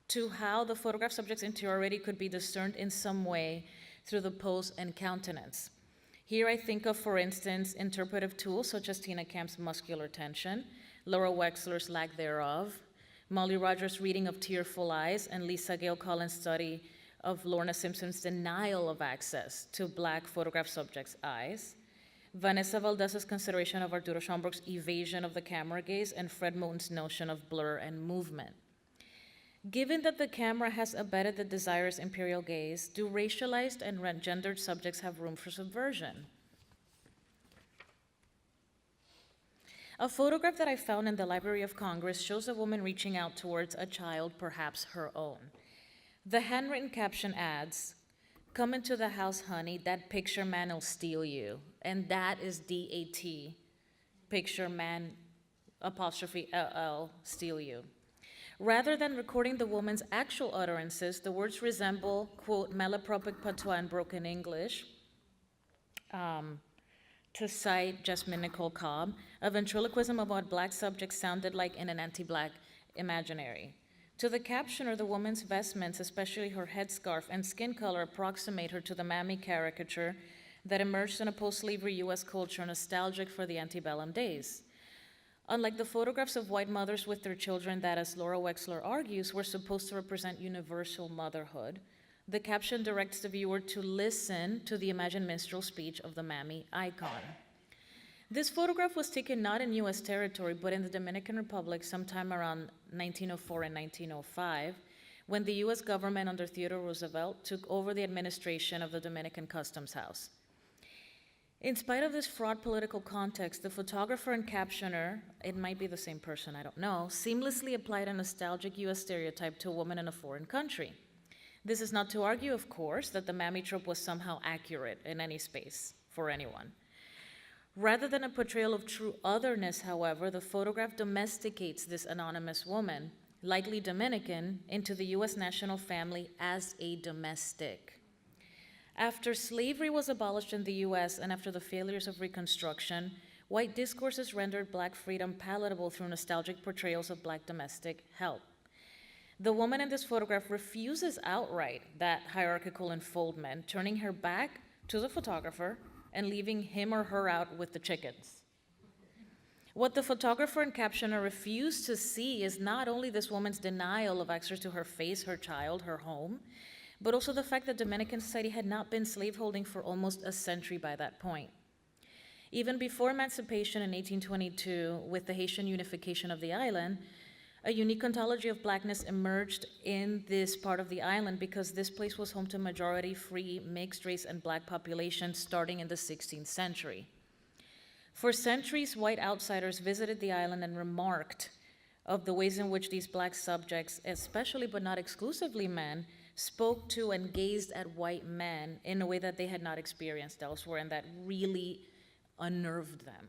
to how the photographed subject's interiority could be discerned in some way through the pose and countenance. Here I think of, for instance, interpretive tools such as Tina Camp's muscular tension, Laura Wexler's lack thereof, Molly Rogers' reading of Tearful Eyes, and Lisa Gale Collins' study of Lorna Simpson's denial of access to Black photographed subjects' eyes, Vanessa Valdés' consideration of Arturo Schomburg's evasion of the camera gaze, and Fred Moten's notion of blur and movement. Given that the camera has abetted the desirous imperial gaze, do racialized and gendered subjects have room for subversion? A photograph that I found in the Library of Congress shows a woman reaching out towards a child, perhaps her own. The handwritten caption adds, "Come into the house, honey, that picture man'll steal you." And that is DAT, picture man, apostrophe LL, steal you. Rather than recording the woman's actual utterances, the words resemble, quote, malapropic patois and broken English, to cite Jasmine Nicole Cobb, a ventriloquism of what Black subjects sounded like in an anti-Black imaginary. To the captioner, the woman's vestments, especially her headscarf and skin color, approximate her to the mammy caricature that emerged in a post-slavery US culture nostalgic for the antebellum days. Unlike the photographs of white mothers with their children that, as Laura Wexler argues, were supposed to represent universal motherhood, the caption directs the viewer to listen to the imagined minstrel speech of the mammy icon. This photograph was taken not in US territory, but in the Dominican Republic sometime around 1904 and 1905, when the US government under Theodore Roosevelt took over the administration of the Dominican Customs House. In spite of this fraught political context, the photographer and captioner, it might be the same person, I don't know, seamlessly applied a nostalgic US stereotype to a woman in a foreign country. This is not to argue, of course, that the mammy trope was somehow accurate in any space for anyone. Rather than a portrayal of true otherness, however, the photograph domesticates this anonymous woman, likely Dominican, into the US national family as a domestic. After slavery was abolished in the US and after the failures of Reconstruction, white discourses rendered Black freedom palatable through nostalgic portrayals of Black domestic help. The woman in this photograph refuses outright that hierarchical unfoldment, turning her back to the photographer and leaving him or her out with the chickens. What the photographer and captioner refuse to see is not only this woman's denial of access to her face, her child, her home, but also the fact that Dominican society had not been slaveholding for almost a century by that point. Even before emancipation in 1822, with the Haitian unification of the island, a unique ontology of Blackness emerged in this part of the island because this place was home to majority free, mixed race, and Black populations starting in the 16th century. For centuries, white outsiders visited the island and remarked of the ways in which these Black subjects, especially but not exclusively men, spoke to and gazed at white men in a way that they had not experienced elsewhere, and that really unnerved them.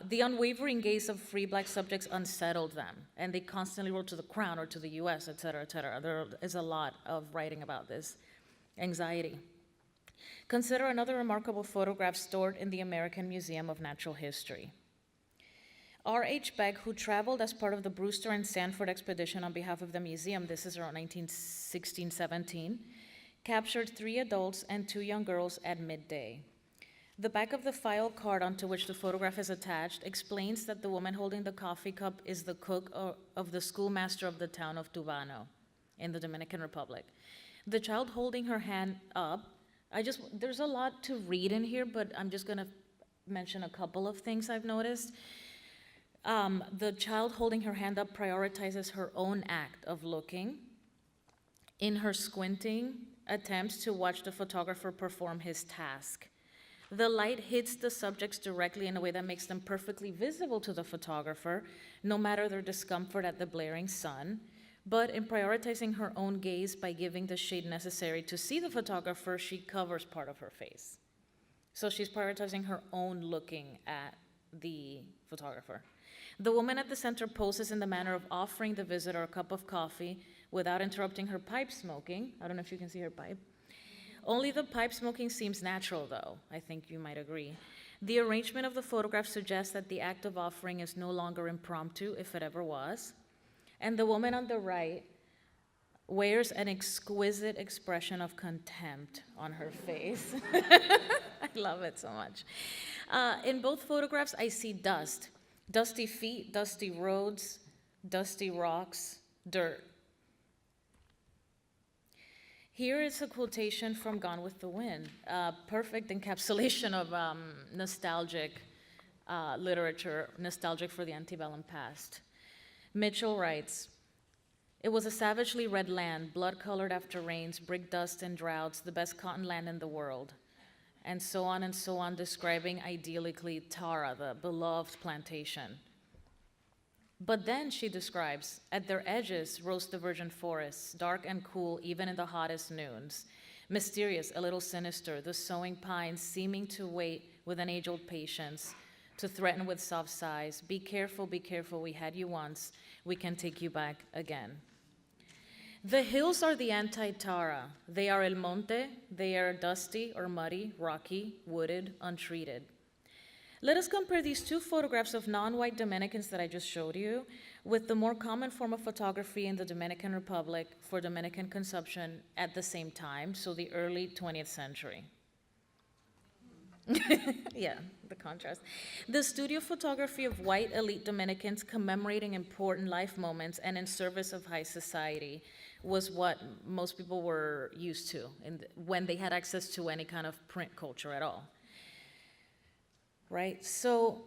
The unwavering gaze of free Black subjects unsettled them, and they constantly wrote to the Crown or to the US, et cetera, et cetera. There is a lot of writing about this anxiety. Consider another remarkable photograph stored in the American Museum of Natural History. R.H. Beck, who traveled as part of the Brewster and Sanford expedition on behalf of the museum, this is around 1916-17, captured 3 adults and 2 young girls at midday. The back of the file card onto which the photograph is attached explains that the woman holding the coffee cup is the cook of the schoolmaster of the town of Tubano in the Dominican Republic. The child holding her hand up, there's a lot to read in here, but I'm just gonna mention a couple of things I've noticed. The child holding her hand up prioritizes her own act of looking. In her squinting, attempts to watch the photographer perform his task. The light hits the subjects directly in a way that makes them perfectly visible to the photographer, no matter their discomfort at the blaring sun. But in prioritizing her own gaze by giving the shade necessary to see the photographer, she covers part of her face. So she's prioritizing her own looking at the photographer. The woman at the center poses in the manner of offering the visitor a cup of coffee without interrupting her pipe smoking. I don't know if you can see her pipe. Only the pipe smoking seems natural, though. I think you might agree. The arrangement of the photograph suggests that the act of offering is no longer impromptu, if it ever was. And the woman on the right wears an exquisite expression of contempt on her face. I love it so much. In both photographs, I see dust. Dusty feet, dusty roads, dusty rocks, dirt. Here is a quotation from Gone with the Wind, a perfect encapsulation of nostalgic literature, nostalgic for the antebellum past. Mitchell writes, "It was a savagely red land, blood-colored after rains, brick dust and droughts, the best cotton land in the world." And so on, describing idyllically Tara, the beloved plantation. But then she describes, at their edges rose the virgin forests, dark and cool even in the hottest noons. Mysterious, a little sinister, the sowing pines seeming to wait with an age-old patience, to threaten with soft sighs. Be careful, we had you once, we can take you back again. The hills are the anti-Tara. They are El Monte, they are dusty or muddy, rocky, wooded, untreated. Let us compare these 2 photographs of non-white Dominicans that I just showed you with the more common form of photography in the Dominican Republic for Dominican consumption at the same time, so the early 20th century. Yeah, the contrast. The studio photography of white elite Dominicans commemorating important life moments and in service of high society was what most people were used to when they had access to any kind of print culture at all. Right? So,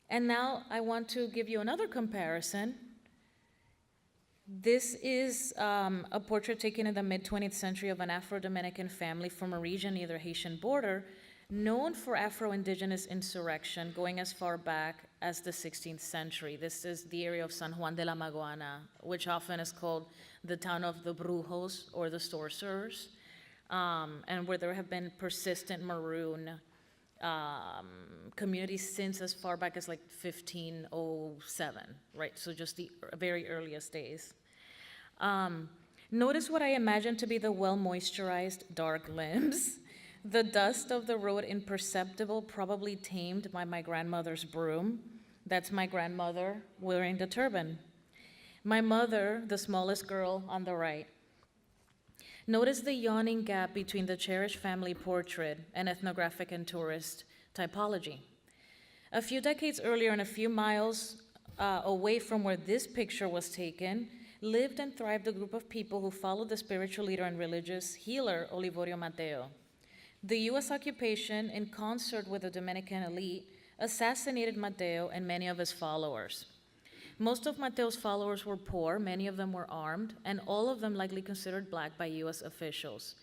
and now I want to give you another comparison. This is a portrait taken in the mid-20th century of an Afro-Dominican family from a region near the Haitian border, known for Afro-Indigenous insurrection going as far back as the 16th century. This is the area of San Juan de la Maguana, which often is called the town of the Brujos, or the sorcerers, and where there have been persistent maroon communities since as far back as like 1507, right? So just the very earliest days. Notice what I imagine to be the well-moisturized dark limbs. The dust of the road imperceptible, probably tamed by my grandmother's broom. That's my grandmother wearing the turban. My mother, the smallest girl on the right. Notice the yawning gap between the cherished family portrait and ethnographic and tourist typology. A few decades earlier, and a few miles away from where this picture was taken, lived and thrived a group of people who followed the spiritual leader and religious healer Olivorio Mateo. The U.S. occupation, in concert with the Dominican elite, assassinated Mateo and many of his followers. Most of Mateo's followers were poor, many of them were armed, and all of them likely considered black by U.S. officials.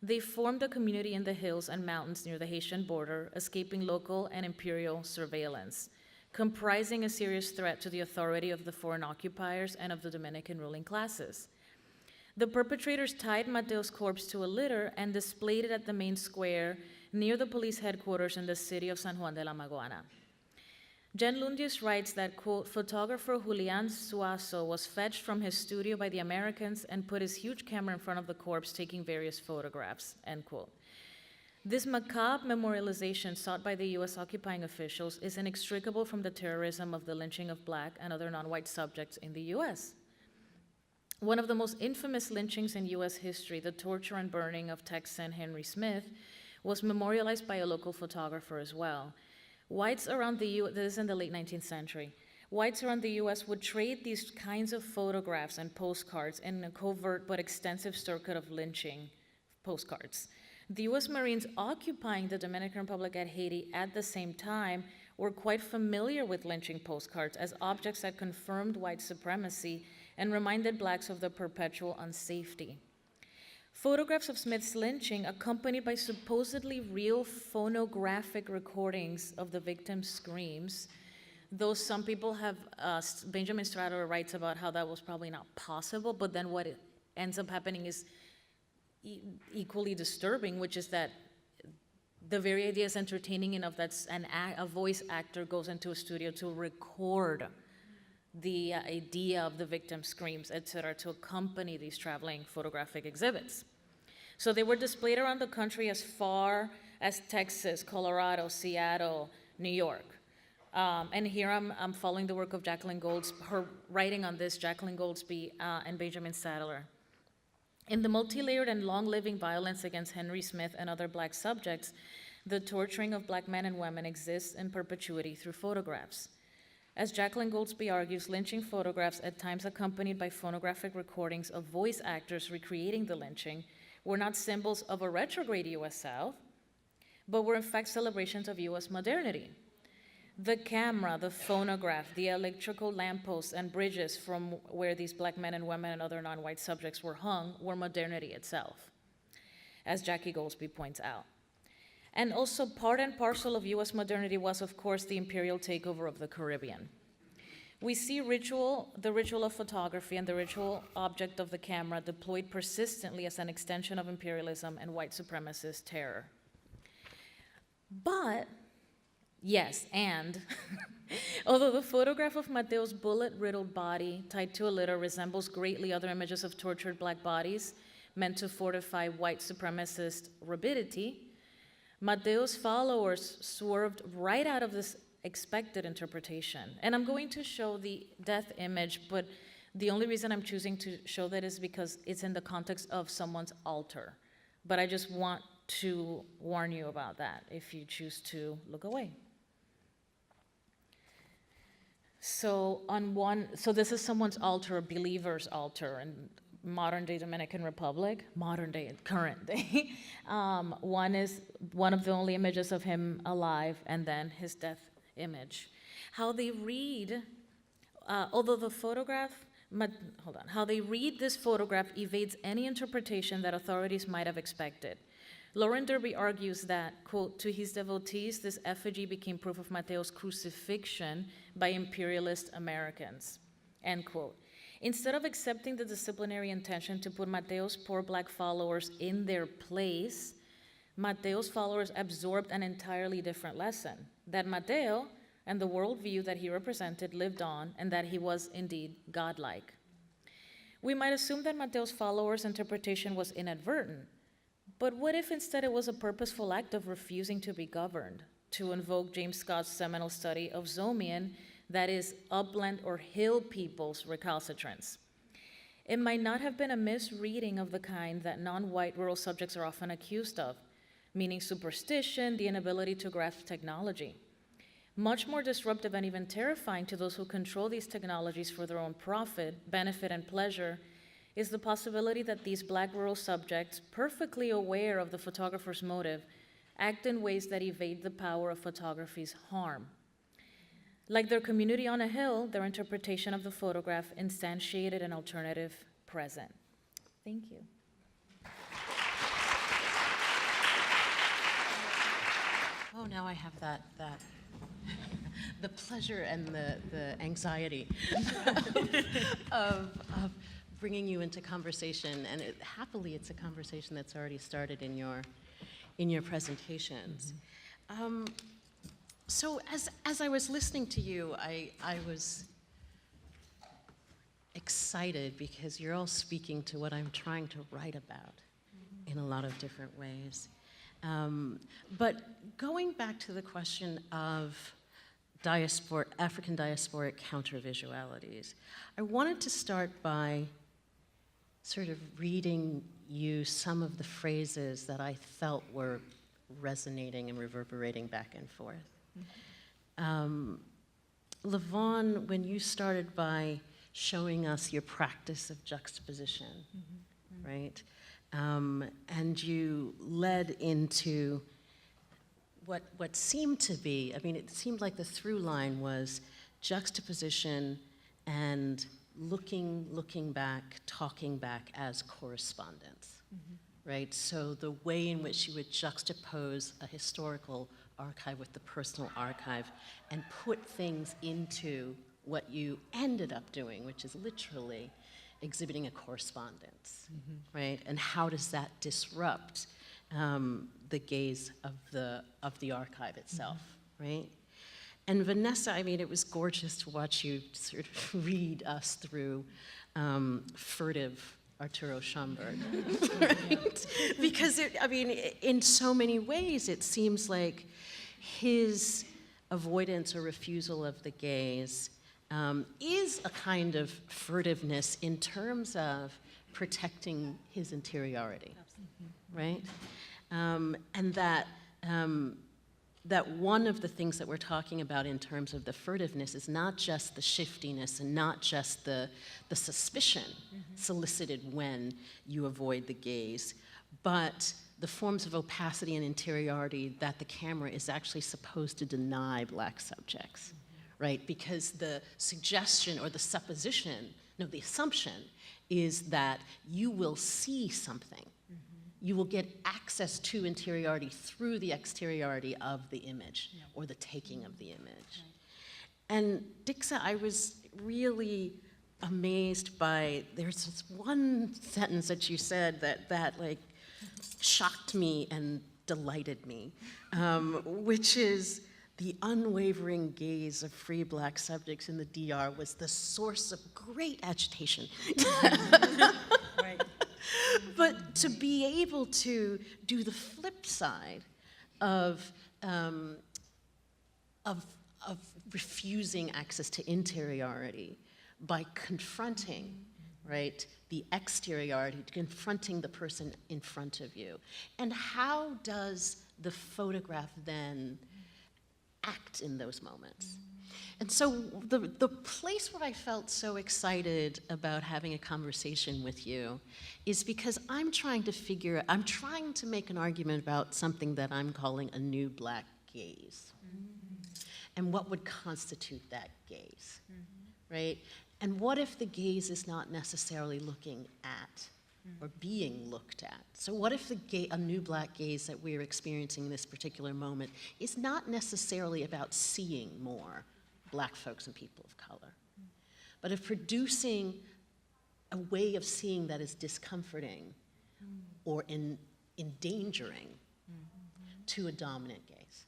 They formed a community in the hills and mountains near the Haitian border, escaping local and imperial surveillance, comprising a serious threat to the authority of the foreign occupiers and of the Dominican ruling classes. The perpetrators tied Mateo's corpse to a litter and displayed it at the main square near the police headquarters in the city of San Juan de la Maguana. Jen Lundius writes that, quote, photographer Julian Suazo was fetched from his studio by the Americans and put his huge camera in front of the corpse taking various photographs, end quote. This macabre memorialization sought by the US occupying officials is inextricable from the terrorism of the lynching of Black and other non-white subjects in the US. One of the most infamous lynchings in US history, the torture and burning of Texan Henry Smith, was memorialized by a local photographer as well. Whites around the US, this is in the late 19th century, whites around the US would trade these kinds of photographs and postcards in a covert but extensive circuit of lynching postcards. The US Marines occupying the Dominican Republic and Haiti at the same time were quite familiar with lynching postcards as objects that confirmed white supremacy and reminded Blacks of the perpetual unsafety. Photographs of Smith's lynching, accompanied by supposedly real phonographic recordings of the victim's screams, though some people have, Benjamin Strader writes about how that was probably not possible, but then what ends up happening is equally disturbing, which is that the very idea is entertaining enough that a voice actor goes into a studio to record the idea of the victim's screams, et cetera, to accompany these traveling photographic exhibits. So they were displayed around the country as far as Texas, Colorado, Seattle, New York. And here I'm following the work of Jacqueline Goldsby, her writing on this, Jacqueline Goldsby and Benjamin Sadler. In the multi-layered and long-living violence against Henry Smith and other Black subjects, the torturing of Black men and women exists in perpetuity through photographs. As Jacqueline Goldsby argues, lynching photographs, at times accompanied by phonographic recordings of voice actors recreating the lynching, were not symbols of a retrograde US South, but were in fact celebrations of US modernity. The camera, the phonograph, the electrical lampposts and bridges from where these Black men and women and other non-white subjects were hung were modernity itself, as Jackie Goldsby points out. And also part and parcel of US modernity was, of course, the imperial takeover of the Caribbean. We see the ritual of photography and the ritual object of the camera deployed persistently as an extension of imperialism and white supremacist terror. But, yes, and although the photograph of Mateo's bullet-riddled body tied to a litter resembles greatly other images of tortured Black bodies meant to fortify white supremacist rabidity, Mateo's followers swerved right out of this expected interpretation. And I'm going to show the death image, but the only reason I'm choosing to show that is because it's in the context of someone's altar. But I just want to warn you about that if you choose to look away. So this is someone's altar, a believer's altar in modern day Dominican Republic, modern day, current day. One is one of the only images of him alive, and then his death image. How they read, although the photograph, how they read this photograph evades any interpretation that authorities might have expected. Lauren Derby argues that, quote, to his devotees, this effigy became proof of Mateo's crucifixion by imperialist Americans, end quote. Instead of accepting the disciplinary intention to put Mateo's poor Black followers in their place, Mateo's followers absorbed an entirely different lesson, that Mateo and the worldview that he represented lived on, and that he was indeed godlike. We might assume that Mateo's followers' interpretation was inadvertent, but what if instead it was a purposeful act of refusing to be governed, to invoke James Scott's seminal study of Zomian, that is, upland or hill people's recalcitrance? It might not have been a misreading of the kind that non-white rural subjects are often accused of, meaning superstition, the inability to grasp technology. Much more disruptive and even terrifying to those who control these technologies for their own profit, benefit, and pleasure is the possibility that these Black rural subjects, perfectly aware of the photographer's motive, act in ways that evade the power of photography's harm. Like their community on a hill, their interpretation of the photograph instantiated an alternative present. Thank you. Oh, now I have that the pleasure and the anxiety of bringing you into conversation, and happily it's a conversation that's already started in your presentations. Mm-hmm. So as I was listening to you, I was excited because you're all speaking to what I'm trying to write about in a lot of different ways. But going back to the question of African diasporic countervisualities, I wanted to start by sort of reading you some of the phrases that I felt were resonating and reverberating back and forth. Vaughn, when you started by showing us your practice of juxtaposition, right? And you led into what seemed to be, I mean, it seemed like the through line was juxtaposition and looking back, talking back as correspondence, right? So the way in which you would juxtapose a historical archive with the personal archive and put things into what you ended up doing, which is literally exhibiting a correspondence, right? And how does that disrupt the gaze of the archive itself, right? And Vanessa, I mean, it was gorgeous to watch you sort of read us through furtive Arturo Schomburg, right? Because, I mean, in so many ways, it seems like his avoidance or refusal of the gaze is a kind of furtiveness in terms of protecting his interiority, right? And that one of the things that we're talking about in terms of the furtiveness is not just the shiftiness and not just the suspicion solicited when you avoid the gaze, but the forms of opacity and interiority that the camera is actually supposed to deny Black subjects, right? Because the suggestion or the supposition, no, the assumption is that you will see something. You will get access to interiority through the exteriority of the image or the taking of the image. And Dixa, I was really amazed by, there's this one sentence that you said that like shocked me and delighted me, which is the unwavering gaze of free Black subjects in the DR was the source of great agitation. Right. But to be able to do the flip side of refusing access to interiority by confronting, right, the exteriority, confronting the person in front of you. And how does the photograph then act in those moments? And so the place where I felt so excited about having a conversation with you is because I'm trying to make an argument about something that I'm calling a new Black gaze. And what would constitute that gaze, right? And what if the gaze is not necessarily looking at or being looked at? So what if a new Black gaze that we're experiencing in this particular moment is not necessarily about seeing more Black folks and people of color, but of producing a way of seeing that is discomforting or endangering to a dominant gaze,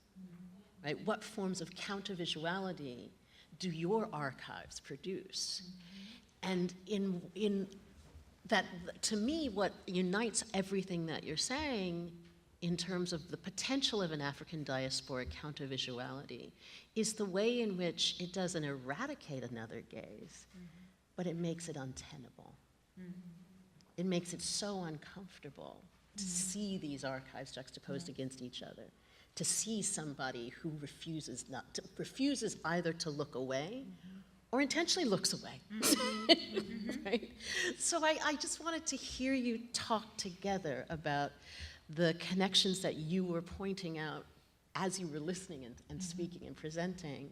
right? What forms of countervisuality do your archives produce? And in that, to me, what unites everything that you're saying in terms of the potential of an African diasporic countervisuality is the way in which it doesn't eradicate another gaze, but it makes it untenable. It makes it so uncomfortable to see these archives juxtaposed against each other, to see somebody who refuses either to look away or intentionally looks away, right? So I just wanted to hear you talk together about the connections that you were pointing out as you were listening and speaking and presenting,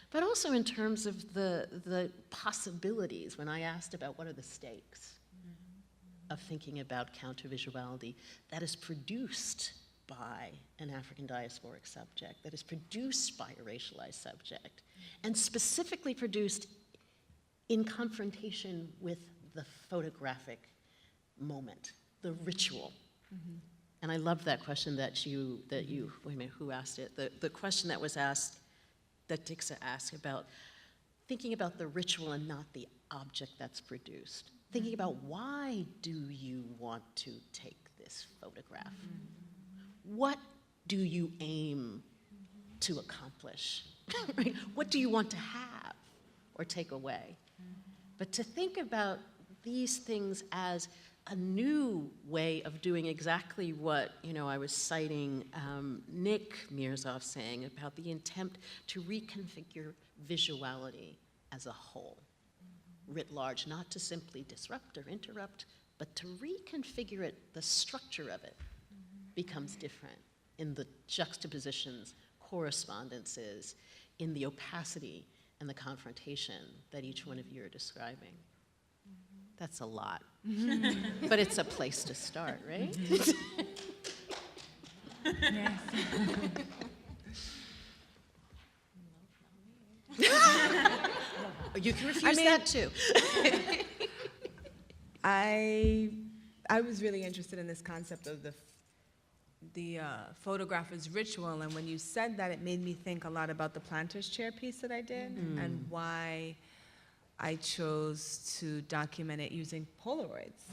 but also in terms of the possibilities when I asked about what are the stakes of thinking about countervisuality that is produced by an African diasporic subject, that is produced by a racialized subject, and specifically produced in confrontation with the photographic moment, the ritual. And I love that question that you, wait a minute, who asked it? The question that was asked, that Dixa asked about thinking about the ritual and not the object that's produced. Thinking about why do you want to take this photograph? What do you aim to accomplish? Right? What do you want to have or take away? But to think about these things as a new way of doing exactly what, I was citing Nick Mirzoff saying about the attempt to reconfigure visuality as a whole, writ large, not to simply disrupt or interrupt, but to reconfigure it, the structure of it becomes different in the juxtapositions, correspondences, in the opacity and the confrontation that each one of you are describing. That's a lot, but it's a place to start, right? Yes. You can refuse that too. I was really interested in this concept of the photographer's ritual, and when you said that, it made me think a lot about the planter's chair piece that I did, and why I chose to document it using Polaroids,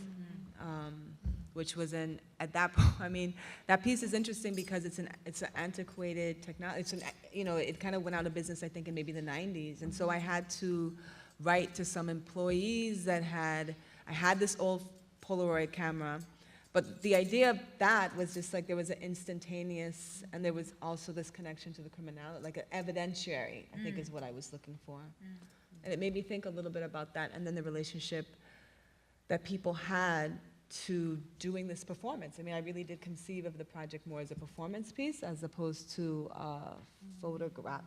which was at that point, that piece is interesting because it's an antiquated technology. It kind of went out of business, I think, in maybe the 90s, and so I had to write to some employees I had this old Polaroid camera, but the idea of that was just like there was an instantaneous, and there was also this connection to the criminality, like an evidentiary, I think is what I was looking for. And it made me think a little bit about that, and then the relationship that people had to doing this performance. I really did conceive of the project more as a performance piece as opposed to a photograph.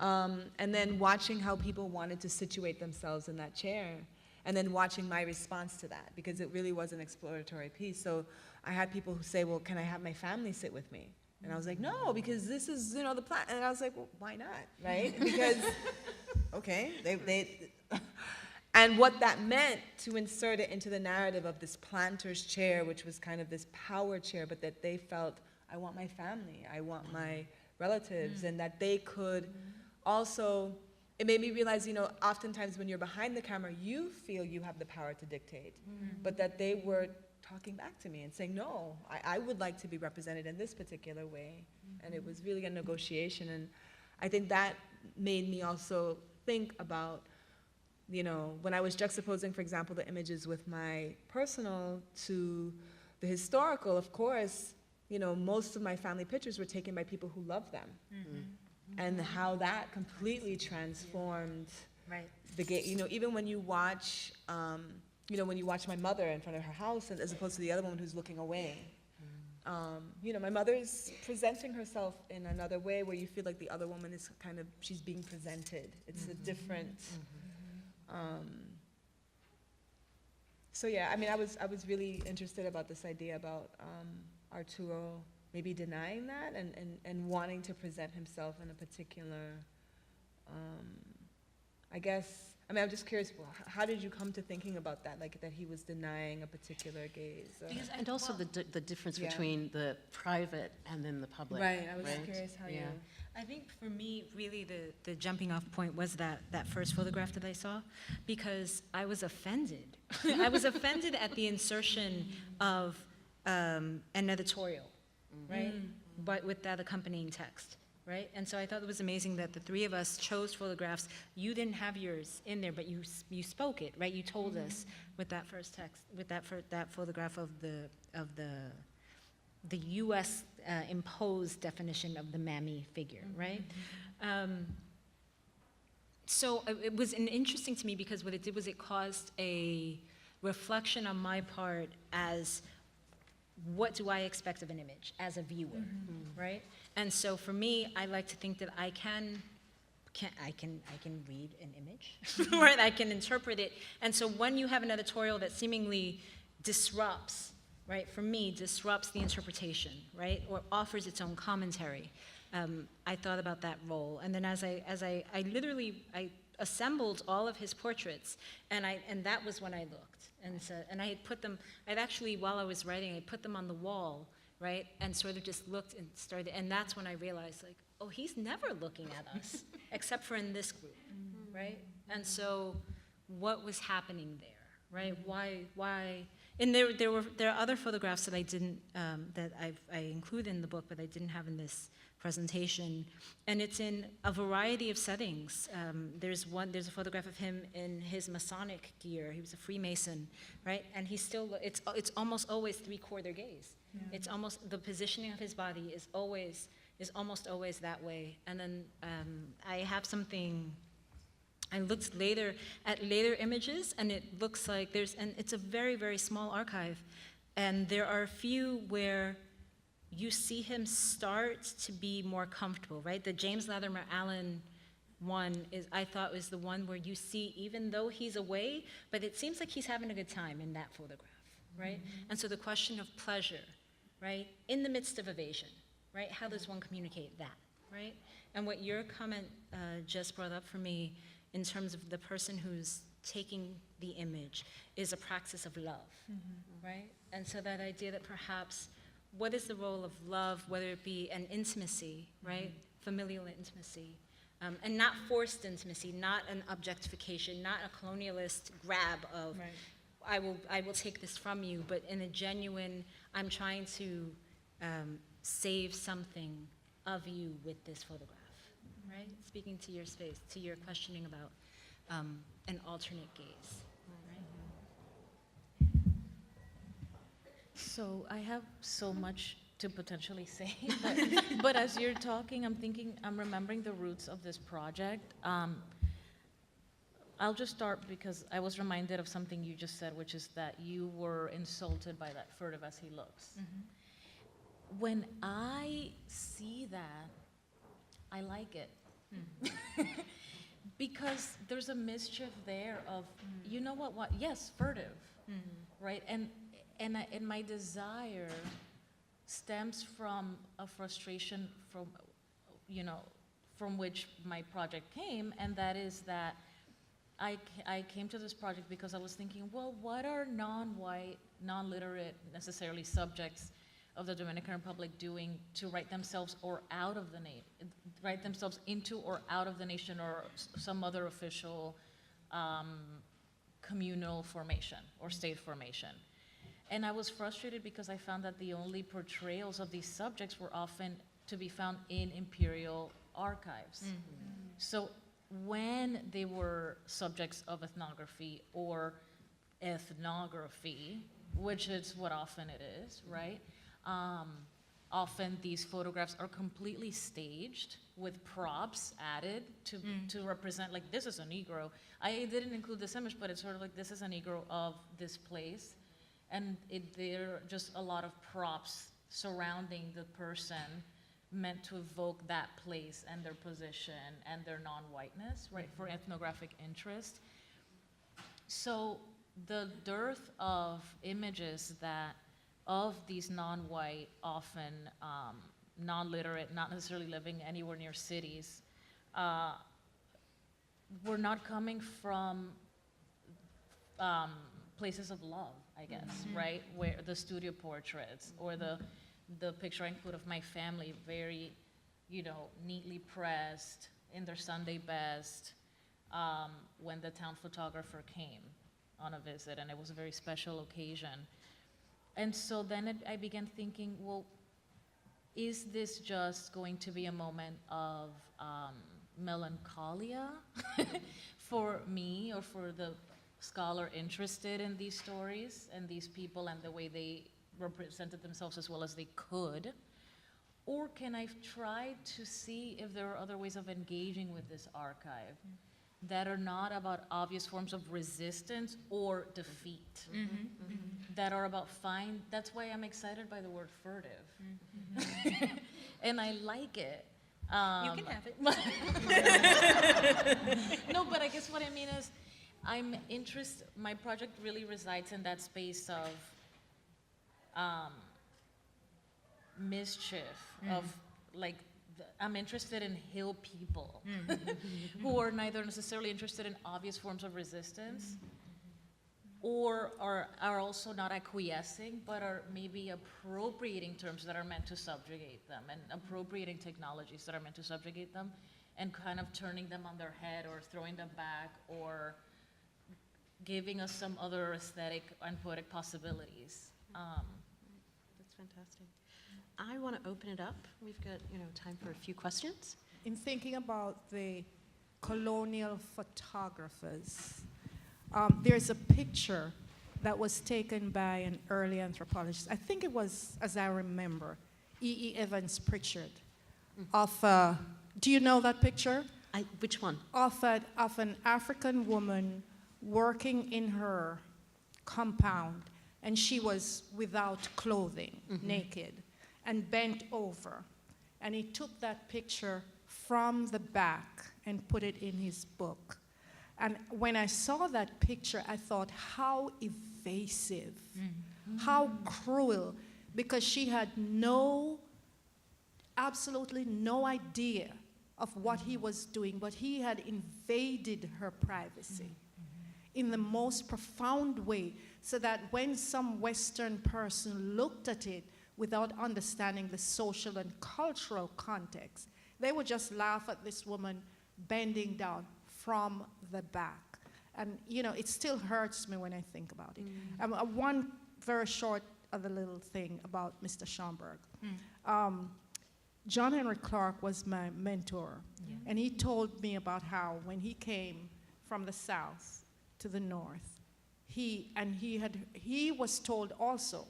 And then watching how people wanted to situate themselves in that chair, and then watching my response to that, because it really was an exploratory piece. So I had people who say, well, can I have my family sit with me? And I was like, no, because this is, the plan. And I was like, well, why not, right? Because, okay, and what that meant to insert it into the narrative of this planter's chair, which was kind of this power chair, but that they felt, I want my family, I want my relatives, and that they could also, it made me realize, oftentimes when you're behind the camera, you feel you have the power to dictate, but that they were talking back to me and saying, no, I would like to be represented in this particular way. And it was really a negotiation. And I think that made me also think about, when I was juxtaposing, for example, the images with my personal to the historical, of course, most of my family pictures were taken by people who loved them. And how that completely transformed the game. Even when you watch, when you watch my mother in front of her house, as opposed to the other woman who's looking away. My mother's presenting herself in another way where you feel like the other woman is she's being presented. It's a different, so yeah, I was really interested about this idea about Arturo maybe denying that and wanting to present himself in a particular, I'm just curious, how did you come to thinking about that, like that he was denying a particular gaze? And also the difference between the private and then the public. Right, I was curious how you... I think for me, really the jumping off point was that first photograph that I saw, because I was offended. I was offended at the insertion of an editorial, right? But with that accompanying text. Right? And so I thought it was amazing that the three of us chose photographs. You didn't have yours in there, but you spoke it, right? You told us with that first text, with that photograph of the U.S. Imposed definition of the mammy figure, right? So it was interesting to me because what it did was it caused a reflection on my part as what do I expect of an image as a viewer, right? And so for me, I like to think that I can read an image, right? I can interpret it. And so when you have an editorial that seemingly disrupts, right, for me, disrupts the interpretation, right, or offers its own commentary, I thought about that role. And then as I literally assembled all of his portraits, and that was when I looked. And I had put them, I'd actually, while I was writing, I put them on the wall, right, and sort of just looked and started, and that's when I realized, like, oh, he's never looking at us, except for in this group, right? And so what was happening there, right? Why, And there are other photographs that I didn't, that I include in the book, but I didn't have in this presentation. And it's in a variety of settings. There's a photograph of him in his Masonic gear. He was a Freemason, right? And he's still, it's almost always three-quarter gaze. Yeah. It's almost, the positioning of his body is almost always that way. And then I have something, I looked at later images, and it looks like and it's a very, very small archive. And there are a few where you see him start to be more comfortable, right? The James Latimer Allen one I thought was the one where you see, even though he's away, but it seems like he's having a good time in that photograph, right? Mm-hmm. And so the question of pleasure, right? In the midst of evasion, right? How does one communicate that, right? And what your comment just brought up for me in terms of the person who's taking the image is a praxis of love, right? And so that idea that perhaps, what is the role of love, whether it be an intimacy, right? Familial intimacy, and not forced intimacy, not an objectification, not a colonialist grab of, right. I will take this from you, but in a genuine, I'm trying to save something of you with this photograph. Right? Speaking to your space, to your questioning about an alternate gaze. Right? So I have so much to potentially say, but as you're talking, I'm remembering the roots of this project. I'll just start because I was reminded of something you just said, which is that you were insulted by that furtive as he looks. Mm-hmm. When I see that, I like it. Because there's a mischief there of, you know what, yes, furtive, right? And my desire stems from a frustration from which my project came, and that is that I came to this project because I was thinking, well, what are non-white, non-literate, necessarily subjects of the Dominican Republic doing to write themselves write themselves into or out of the nation or some other official communal formation or state formation. And I was frustrated because I found that the only portrayals of these subjects were often to be found in imperial archives. Mm-hmm. So when they were subjects of ethnography or ethnography, which is what often it is, right? Often these photographs are completely staged with props added to represent, like, this is a Negro. I didn't include this image, but it's sort of like, this is a Negro of this place. And there are just a lot of props surrounding the person meant to evoke that place and their position and their non-whiteness, right, for ethnographic interest. So the dearth of images of these non-white, often non-literate, not necessarily living anywhere near cities, were not coming from places of love, I guess, right? Where the studio portraits or the picture I include of my family, very, neatly pressed in their Sunday best, when the town photographer came on a visit, and it was a very special occasion. And so then I began thinking, well, is this just going to be a moment of melancholia for me or for the scholar interested in these stories and these people and the way they represented themselves as well as they could? Or can I try to see if there are other ways of engaging with this archive that are not about obvious forms of resistance or defeat, that are about that's why I'm excited by the word furtive. And I like it. You can have it. No, but I guess what I mean is my project really resides in that space of mischief, of like, I'm interested in hill people who are neither necessarily interested in obvious forms of resistance or are also not acquiescing, but are maybe appropriating terms that are meant to subjugate them and appropriating technologies that are meant to subjugate them and kind of turning them on their head or throwing them back or giving us some other aesthetic and poetic possibilities. That's fantastic. I want to open it up. We've got, time for a few questions. In thinking about the colonial photographers, there's a picture that was taken by an early anthropologist. I think it was, as I remember, E. Evans Pritchard, of, do you know that picture? Which one? Of an African woman working in her compound, and she was without clothing, naked, and bent over. And he took that picture from the back and put it in his book. And when I saw that picture, I thought, how evasive, how cruel, because she had absolutely no idea of what he was doing, but he had invaded her privacy in the most profound way, so that when some Western person looked at it without understanding the social and cultural context, they would just laugh at this woman bending down from the back. And, it still hurts me when I think about it. One very short other little thing about Mr. Schomburg. John Henry Clark was my mentor, and he told me about how when he came from the South to the North, he was told also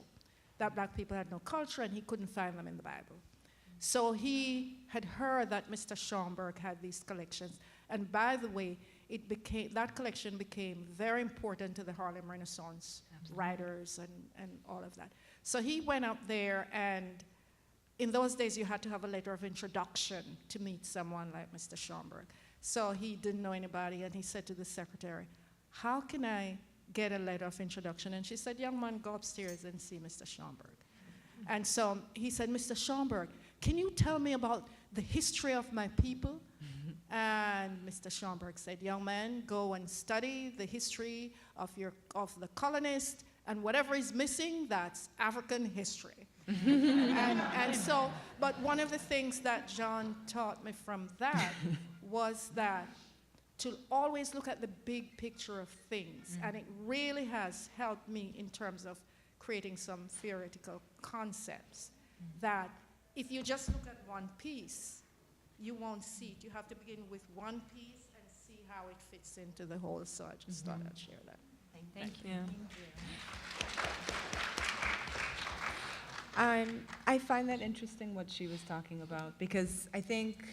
that black people had no culture and he couldn't find them in the Bible. So he had heard that Mr. Schomburg had these collections, and by the way, that collection became very important to the Harlem Renaissance writers and all of that. So he went up there, and in those days you had to have a letter of introduction to meet someone like Mr. Schomburg. So he didn't know anybody, and he said to the secretary, "How can I get a letter of introduction?" And she said, "Young man, go upstairs and see Mr. Schomburg." And so he said, "Mr. Schomburg, can you tell me about the history of my people?" And Mr. Schomburg said, "Young man, go and study the history of the colonists, and whatever is missing, that's African history." But one of the things that John taught me from that was that to always look at the big picture of things, and it really has helped me in terms of creating some theoretical concepts, that if you just look at one piece, you won't see it. You have to begin with one piece and see how it fits into the whole. So I just thought I'd share that. Thank you. I find that interesting what she was talking about, because I think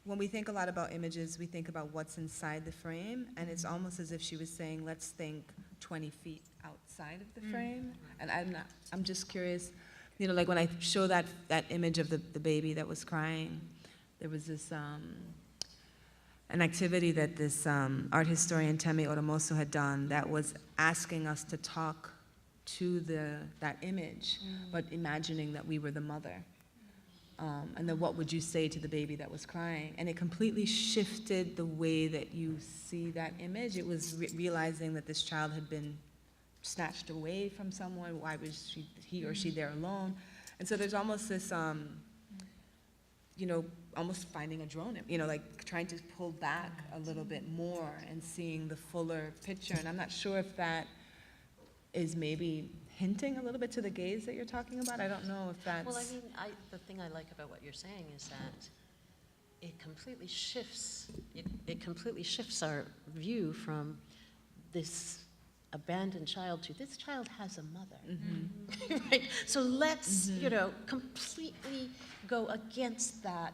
when we think a lot about images, we think about what's inside the frame, and it's almost as if she was saying, let's think 20 feet outside of the frame. And I'm just curious, like when I show that image of the baby that was crying, there was this, an activity that this art historian, Temi Oromoso, had done that was asking us to talk to that image, but imagining that we were the mother. And then what would you say to the baby that was crying? And it completely shifted the way that you see that image. It was realizing that this child had been snatched away from someone. Why was he or she there alone? And so there's almost this, almost finding a drone, like trying to pull back a little bit more and seeing the fuller picture. And I'm not sure if that is maybe hinting a little bit to the gaze that you're talking about. I don't know if that's... Well, I mean, the thing I like about what you're saying is that it completely shifts our view from this abandoned child to this child has a mother. Right? So let's, completely go against that,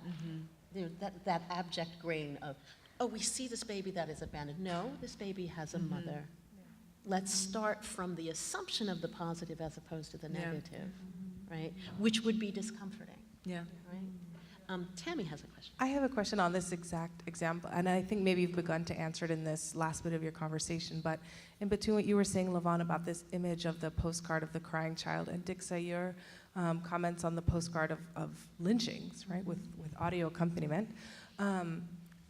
that abject grain of, oh, we see this baby that is abandoned. No, this baby has a mother. Let's start from the assumption of the positive as opposed to the negative, right? Which would be discomforting. Yeah. Right? Tammy has a question. I have a question on this exact example, and I think maybe you've begun to answer it in this last bit of your conversation, but in between what you were saying, Lavon, about this image of the postcard of the crying child, and Dixa, your comments on the postcard of lynchings, right, with audio accompaniment.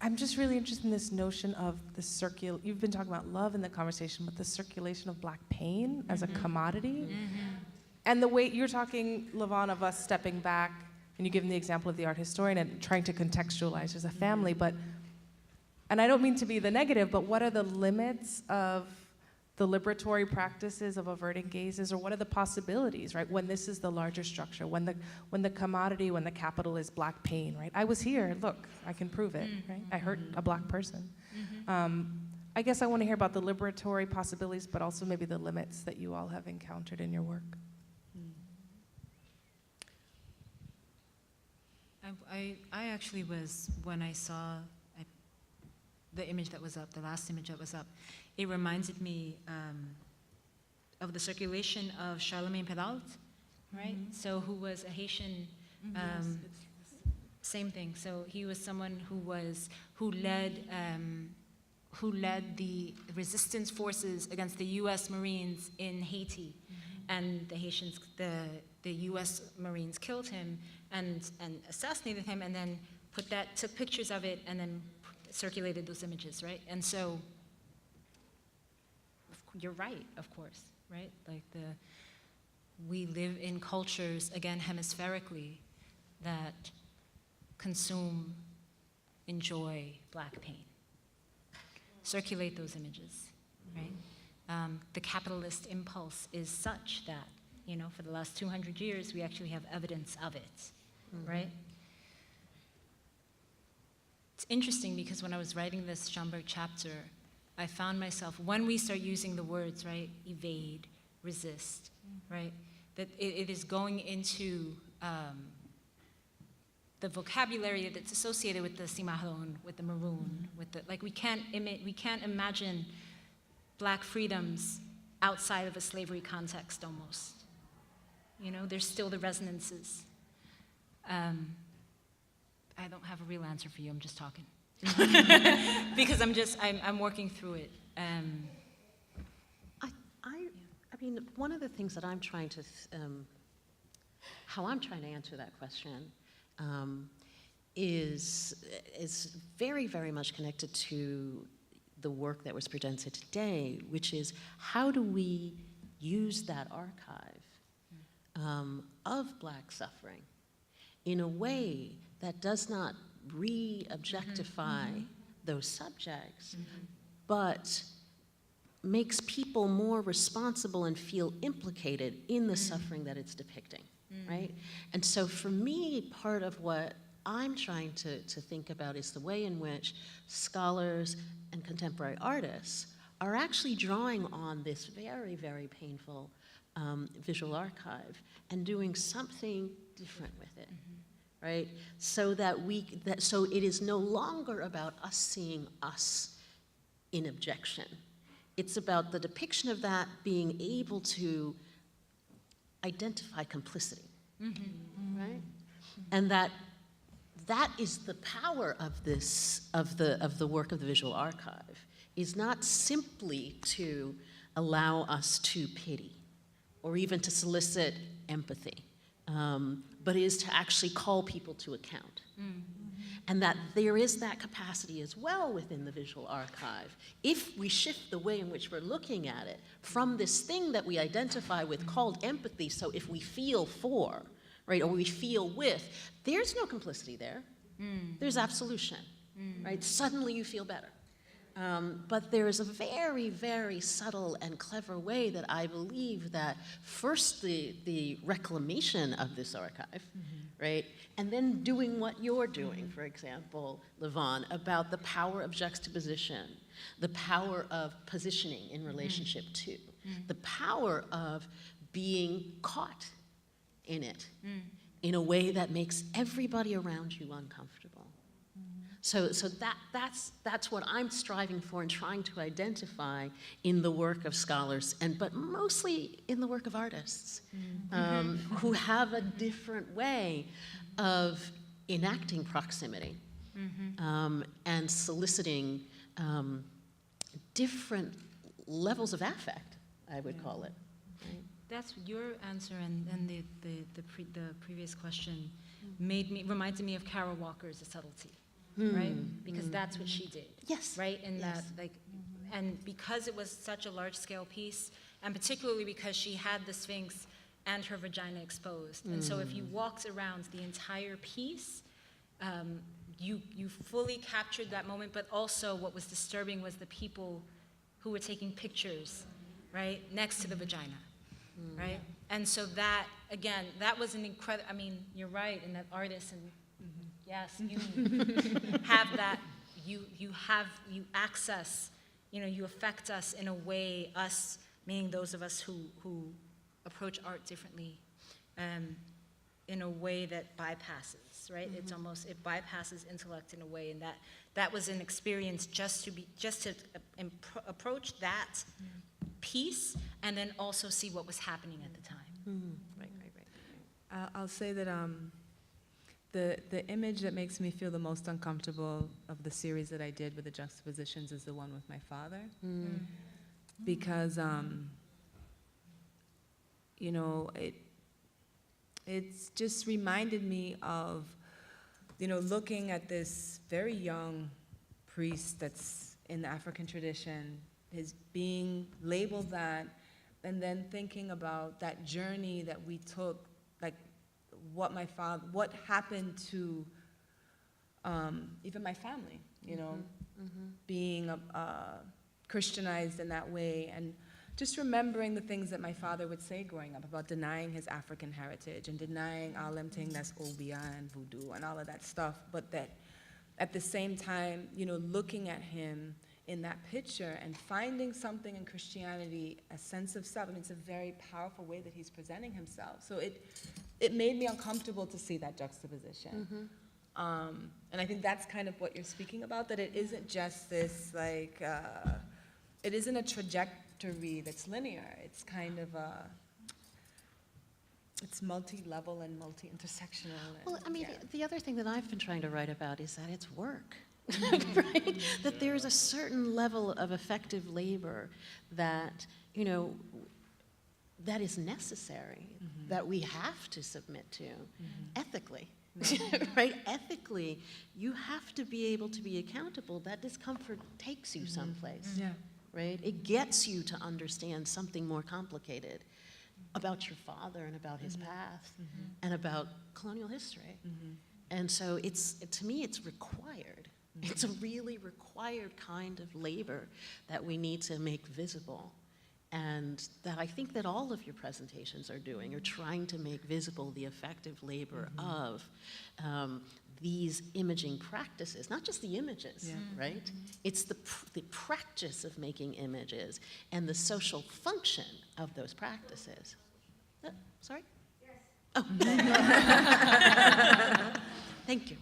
I'm just really interested in this notion of the you've been talking about love in the conversation, but the circulation of Black pain as a commodity. And the way you're talking, Lavon, of us stepping back, and you give the example of the art historian and trying to contextualize as a family, and I don't mean to be the negative, but what are the limits of the liberatory practices of averting gazes, or what are the possibilities, right? When this is the larger structure, when the commodity, when the capital is black pain, right? I was here, look, I can prove it, right? I hurt a black person. I guess I want to hear about the liberatory possibilities, but also maybe the limits that you all have encountered in your work. I actually was, when I saw the image that was up, the last image that was up, it reminded me of the circulation of Charlemagne Perrault, right? So who was a Haitian, same thing. So he was someone who led the resistance forces against the U.S. Marines in Haiti, and the Haitians, the U.S. Marines killed him and assassinated him, and then took pictures of it, and then circulated those images, right? And so, you're right, of course, right? Like we live in cultures, again, hemispherically, that consume, enjoy black pain. Circulate those images, right? The capitalist impulse is such that, for the last 200 years, we actually have evidence of it, right? It's interesting because when I was writing this Schomburg chapter, I found myself, when we start using the words, right, evade, resist, right, that it is going into the vocabulary that's associated with the cimarron, with the maroon, with the, like we can't imagine black freedoms outside of a slavery context almost. There's still the resonances. I don't have a real answer for you, I'm just talking. Because I'm working through it. I mean, one of the things that I'm trying to, how I'm trying to answer that question is very, very much connected to the work that was presented today, which is how do we use that archive of black suffering in a way that does not re-objectify those subjects, but makes people more responsible and feel implicated in the suffering that it's depicting, right? And so for me, part of what I'm trying to think about is the way in which scholars and contemporary artists are actually drawing on this very, very painful visual archive and doing something different with it. Right? So so it is no longer about us seeing us in objection. It's about the depiction of that being able to identify complicity, right? And that is the power of the work of the visual archive, is not simply to allow us to pity or even to solicit empathy. But is to actually call people to account. And that there is that capacity as well within the visual archive. If we shift the way in which we're looking at it from this thing that we identify with called empathy, so if we feel for, right, or we feel with, there's no complicity there. There's absolution, right? Suddenly you feel better. But there is a very, very subtle and clever way that I believe that first the reclamation of this archive, right, and then doing what you're doing, for example, Vaughn, about the power of juxtaposition, the power of positioning in relationship to, the power of being caught in it in a way that makes everybody around you uncomfortable. So that's what I'm striving for and trying to identify in the work of scholars, but mostly in the work of artists, who have a different way of enacting proximity and soliciting different levels of affect, I would call it. Right? That's your answer, and the previous question reminded me of Carol Walker's The Subtlety. Right? Because that's what she did. Yes. Right? And yes. and because it was such a large-scale piece, and particularly because she had the Sphinx and her vagina exposed, and so if you walked around the entire piece, you fully captured that moment. But also, what was disturbing was the people who were taking pictures right, next to the vagina, right? And so that, again, that was an incredible, I mean, you're right, and that artist, and yes, you have that, you access, you affect us in a way, us, meaning those of us who approach art differently, in a way that bypasses, right? It's almost, it bypasses intellect in a way, and that was an experience just to approach that piece, and then also see what was happening at the time. Right. I'll say that the image that makes me feel the most uncomfortable of the series that I did with the juxtapositions is the one with my father. Because, it's just reminded me of, looking at this very young priest that's in the African tradition, his being labeled that, and then thinking about that journey that we took, like what happened to even my family, being Christianized in that way, and just remembering the things that my father would say growing up about denying his African heritage and denying all them things that's Obia and voodoo and all of that stuff, but that at the same time, looking at him in that picture and finding something in Christianity, a sense of self. I mean, it's a very powerful way that he's presenting himself. So it made me uncomfortable to see that juxtaposition. And I think that's kind of what you're speaking about, that it isn't just this, like, it isn't a trajectory that's linear. It's kind of it's multi-level and multi-intersectional. Well, I mean, the other thing that I've been trying to write about is that it's work. Right? That there's a certain level of effective labor that, that is necessary, that we have to submit to ethically. Right? Ethically, you have to be able to be accountable. That discomfort takes you someplace. Right? It gets you to understand something more complicated about your father and about his path and about colonial history. And so to me, it's required. It's a really required kind of labor that we need to make visible, and that I think that all of your presentations are doing, are trying to make visible the effective labor of these imaging practices, not just the images, right? It's the practice of making images and the social function of those practices. Sorry? Yes. Oh. Thank you.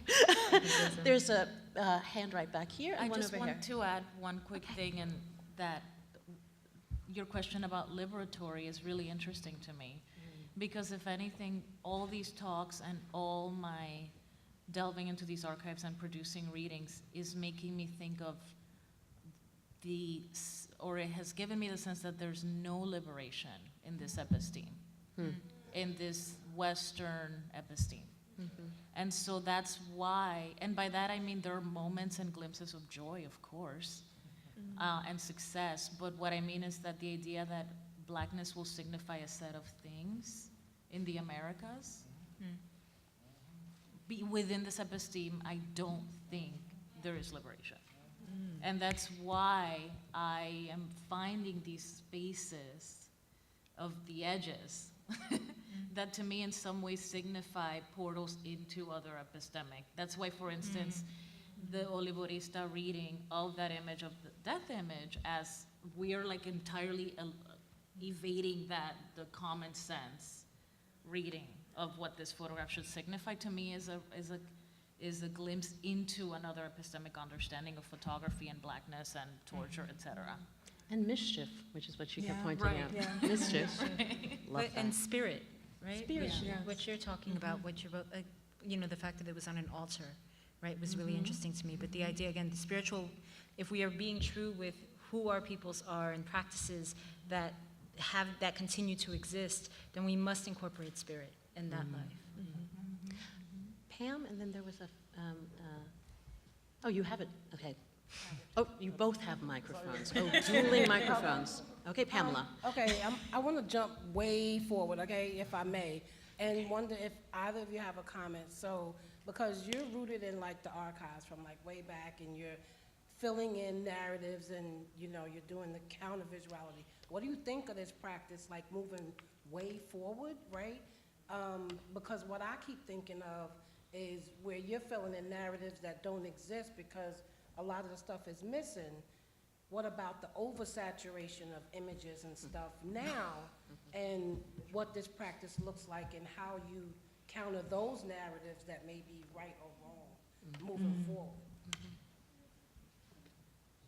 There's a hand right back here and I one just over here. want to add one quick thing, and that your question about liberatory is really interesting to me, because if anything, all these talks and all my delving into these archives and producing readings is making me think of or it has given me the sense that there's no liberation in this episteme, in this Western episteme. And so that's why, and by that I mean there are moments and glimpses of joy, of course, and success, but what I mean is that the idea that blackness will signify a set of things in the Americas, within this episteme, I don't think there is liberation. And that's why I am finding these spaces of the edges that to me in some ways signify portals into other epistemic. That's why, for instance, the Olivorista reading of that image, of the death image, as we're like entirely evading the common sense reading of what this photograph should signify, to me is a glimpse into another epistemic understanding of photography and blackness and torture, etc. And mischief, which is what you kept pointing out. Mischief. Love that. And spirit, right? Spirit, Yeah. What you're talking about, what you wrote, the fact that it was on an altar, right, was really interesting to me. But the idea, again, the spiritual, if we are being true with who our peoples are and practices that continue to exist, then we must incorporate spirit in that life. Pam, and then there was oh, you have it, okay. Oh, you both have microphones. Oh, dueling microphones. Okay, Pamela. Okay, I want to jump way forward, okay, if I may, and wonder if either of you have a comment. So, because you're rooted in like the archives from like way back, and you're filling in narratives, and you're doing the countervisuality what do you think of this practice, like moving way forward, right? Because what I keep thinking of is where you're filling in narratives that don't exist because a lot of the stuff is missing. What about the oversaturation of images and stuff now, and what this practice looks like and how you counter those narratives that may be right or wrong moving forward?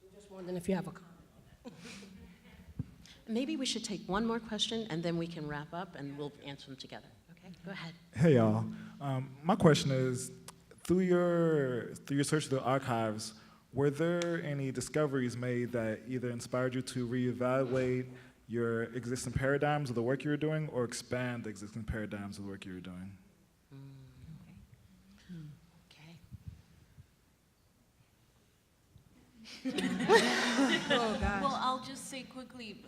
I'm just wondering if you have a comment on that. Maybe we should take one more question and then we can wrap up and we'll answer them together. Okay, go ahead. Hey y'all. My question is, through your search through the archives, were there any discoveries made that either inspired you to reevaluate your existing paradigms of the work you were doing or expand the existing paradigms of the work you were doing? Oh, gosh. Well, I'll just say quickly,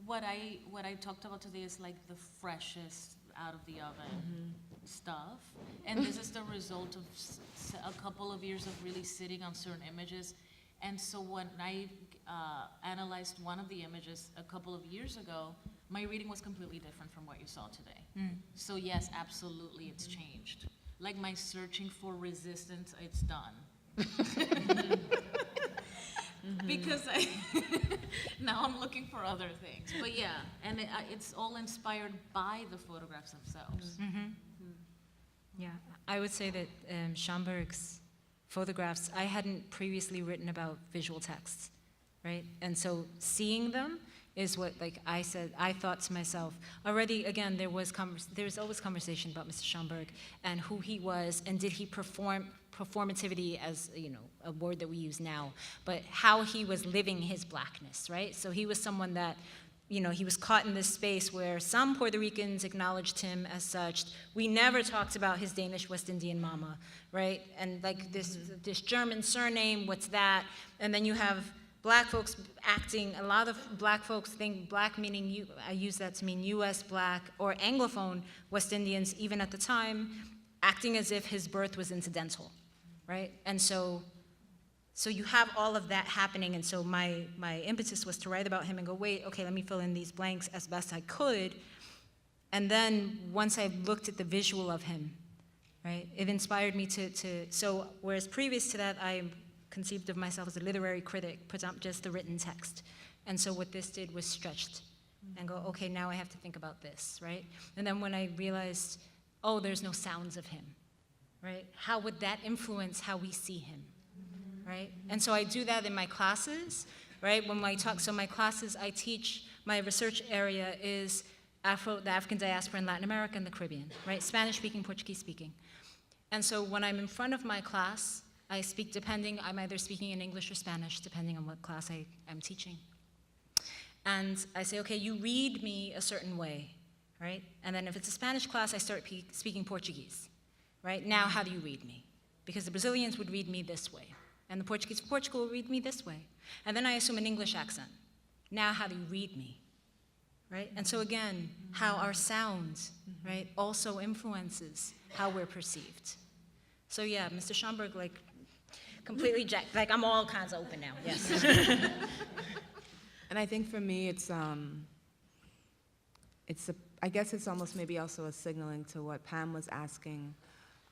what I talked about today is like the freshest out of the oven stuff, and this is the result of a couple of years of really sitting on certain images. And so when I analyzed one of the images a couple of years ago, my reading was completely different from what you saw today. So yes, absolutely, it's changed. Like my searching for resistance, it's done. Because now I'm looking for other things. But yeah, and it's all inspired by the photographs themselves. Yeah, I would say that Schomburg's photographs, I hadn't previously written about visual texts, right? And so seeing them is what, like I said, I thought to myself, already, again, there's always conversation about Mr. Schomburg and who he was, and did he performativity as, you know, a word that we use now, but how he was living his blackness, right? So he was someone that, you know, he was caught in this space where some Puerto Ricans acknowledged him as such. We never talked about his Danish West Indian mama, right? And like this German surname, what's that? And then you have black folks acting, a lot of black folks think black meaning, I use that to mean US black or Anglophone West Indians, even at the time, acting as if his birth was incidental, right? And so you have all of that happening, and so my impetus was to write about him and go, wait, okay, let me fill in these blanks as best I could. And then once I looked at the visual of him, right, it inspired me so whereas previous to that, I conceived of myself as a literary critic, put up just the written text. And so what this did was stretched and go, okay, now I have to think about this, right? And then when I realized, oh, there's no sounds of him, right? How would that influence how we see him? Right? And so I do that in my classes, right? When I talk, so my classes I teach, my research area is the African diaspora in Latin America and the Caribbean, right? Spanish speaking, Portuguese speaking. And so when I'm in front of my class, I speak I'm either speaking in English or Spanish, depending on what class I'm teaching. And I say, okay, you read me a certain way, right? And then if it's a Spanish class, I start speaking Portuguese, right? Now how do you read me? Because the Brazilians would read me this way. And the Portuguese of Portugal will read me this way. And then I assume an English accent. Now how do you read me, right? And so again, how our sound, right, also influences how we're perceived. So yeah, Mr. Schomburg, like, completely jacked, like I'm all kinds of open now, yes. And I think for me, I guess it's almost maybe also a signaling to what Pam was asking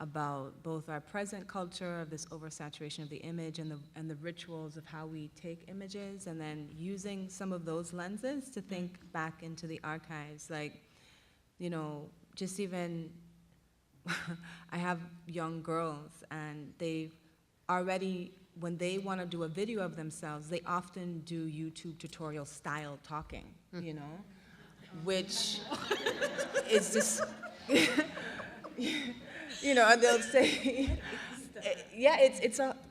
about both our present culture of this oversaturation of the image and the rituals of how we take images, and then using some of those lenses to think back into the archives. Like, you know, just even, I have young girls, and they already, when they want to do a video of themselves, they often do YouTube tutorial style talking, you know, which is just, you know, and they'll say, yeah,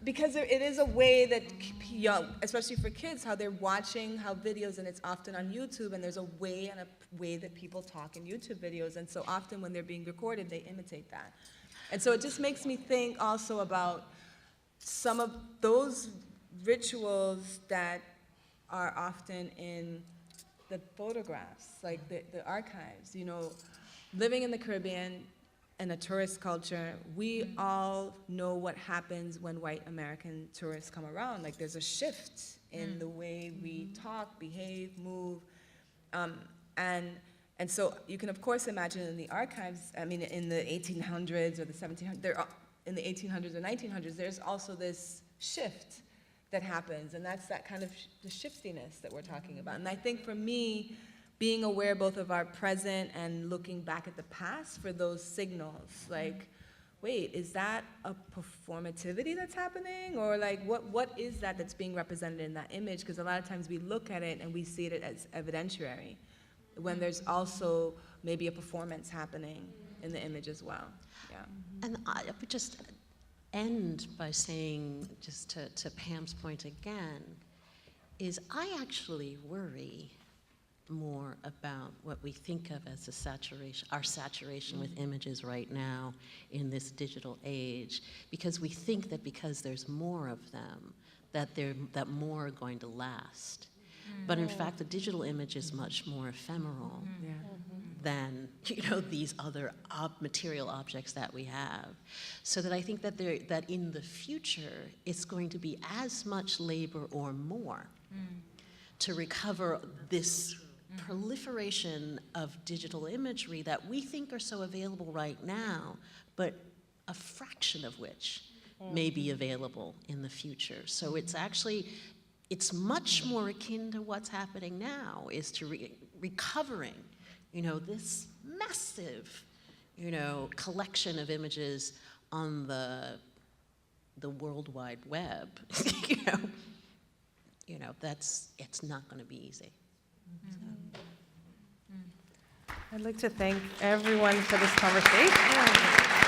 because it is a way that young, especially for kids, how they're watching videos, and it's often on YouTube, and there's a way that people talk in YouTube videos, and so often when they're being recorded, they imitate that. And so it just makes me think also about some of those rituals that are often in the photographs, like the archives, you know, living in the Caribbean, in a tourist culture, we all know what happens when white American tourists come around. Like, there's a shift in the way we talk, behave, move, And so you can, of course, imagine in the archives, I mean, in the 1800s or the 1700s, in the 1800s or 1900s, there's also this shift that happens, and that's that kind of the shiftiness that we're talking about. And I think for me, being aware both of our present and looking back at the past for those signals, like, wait, is that a performativity that's happening? Or like, what is that that's being represented in that image? Because a lot of times we look at it and we see it as evidentiary, when there's also maybe a performance happening in the image as well. Yeah. And I would just end by saying, just to Pam's point again, is I actually worry more about what we think of as our saturation with images right now in this digital age, because we think that because there's more of them, that more are going to last. But in fact, the digital image is much more ephemeral than these other material objects that we have. So that I think that that in the future, it's going to be as much labor or more to recover this proliferation of digital imagery that we think are so available right now, but a fraction of which may be available in the future. So it's much more akin to what's happening now, is to recovering, this massive, collection of images on the World Wide Web. It's not going to be easy. I'd like to thank everyone for this conversation.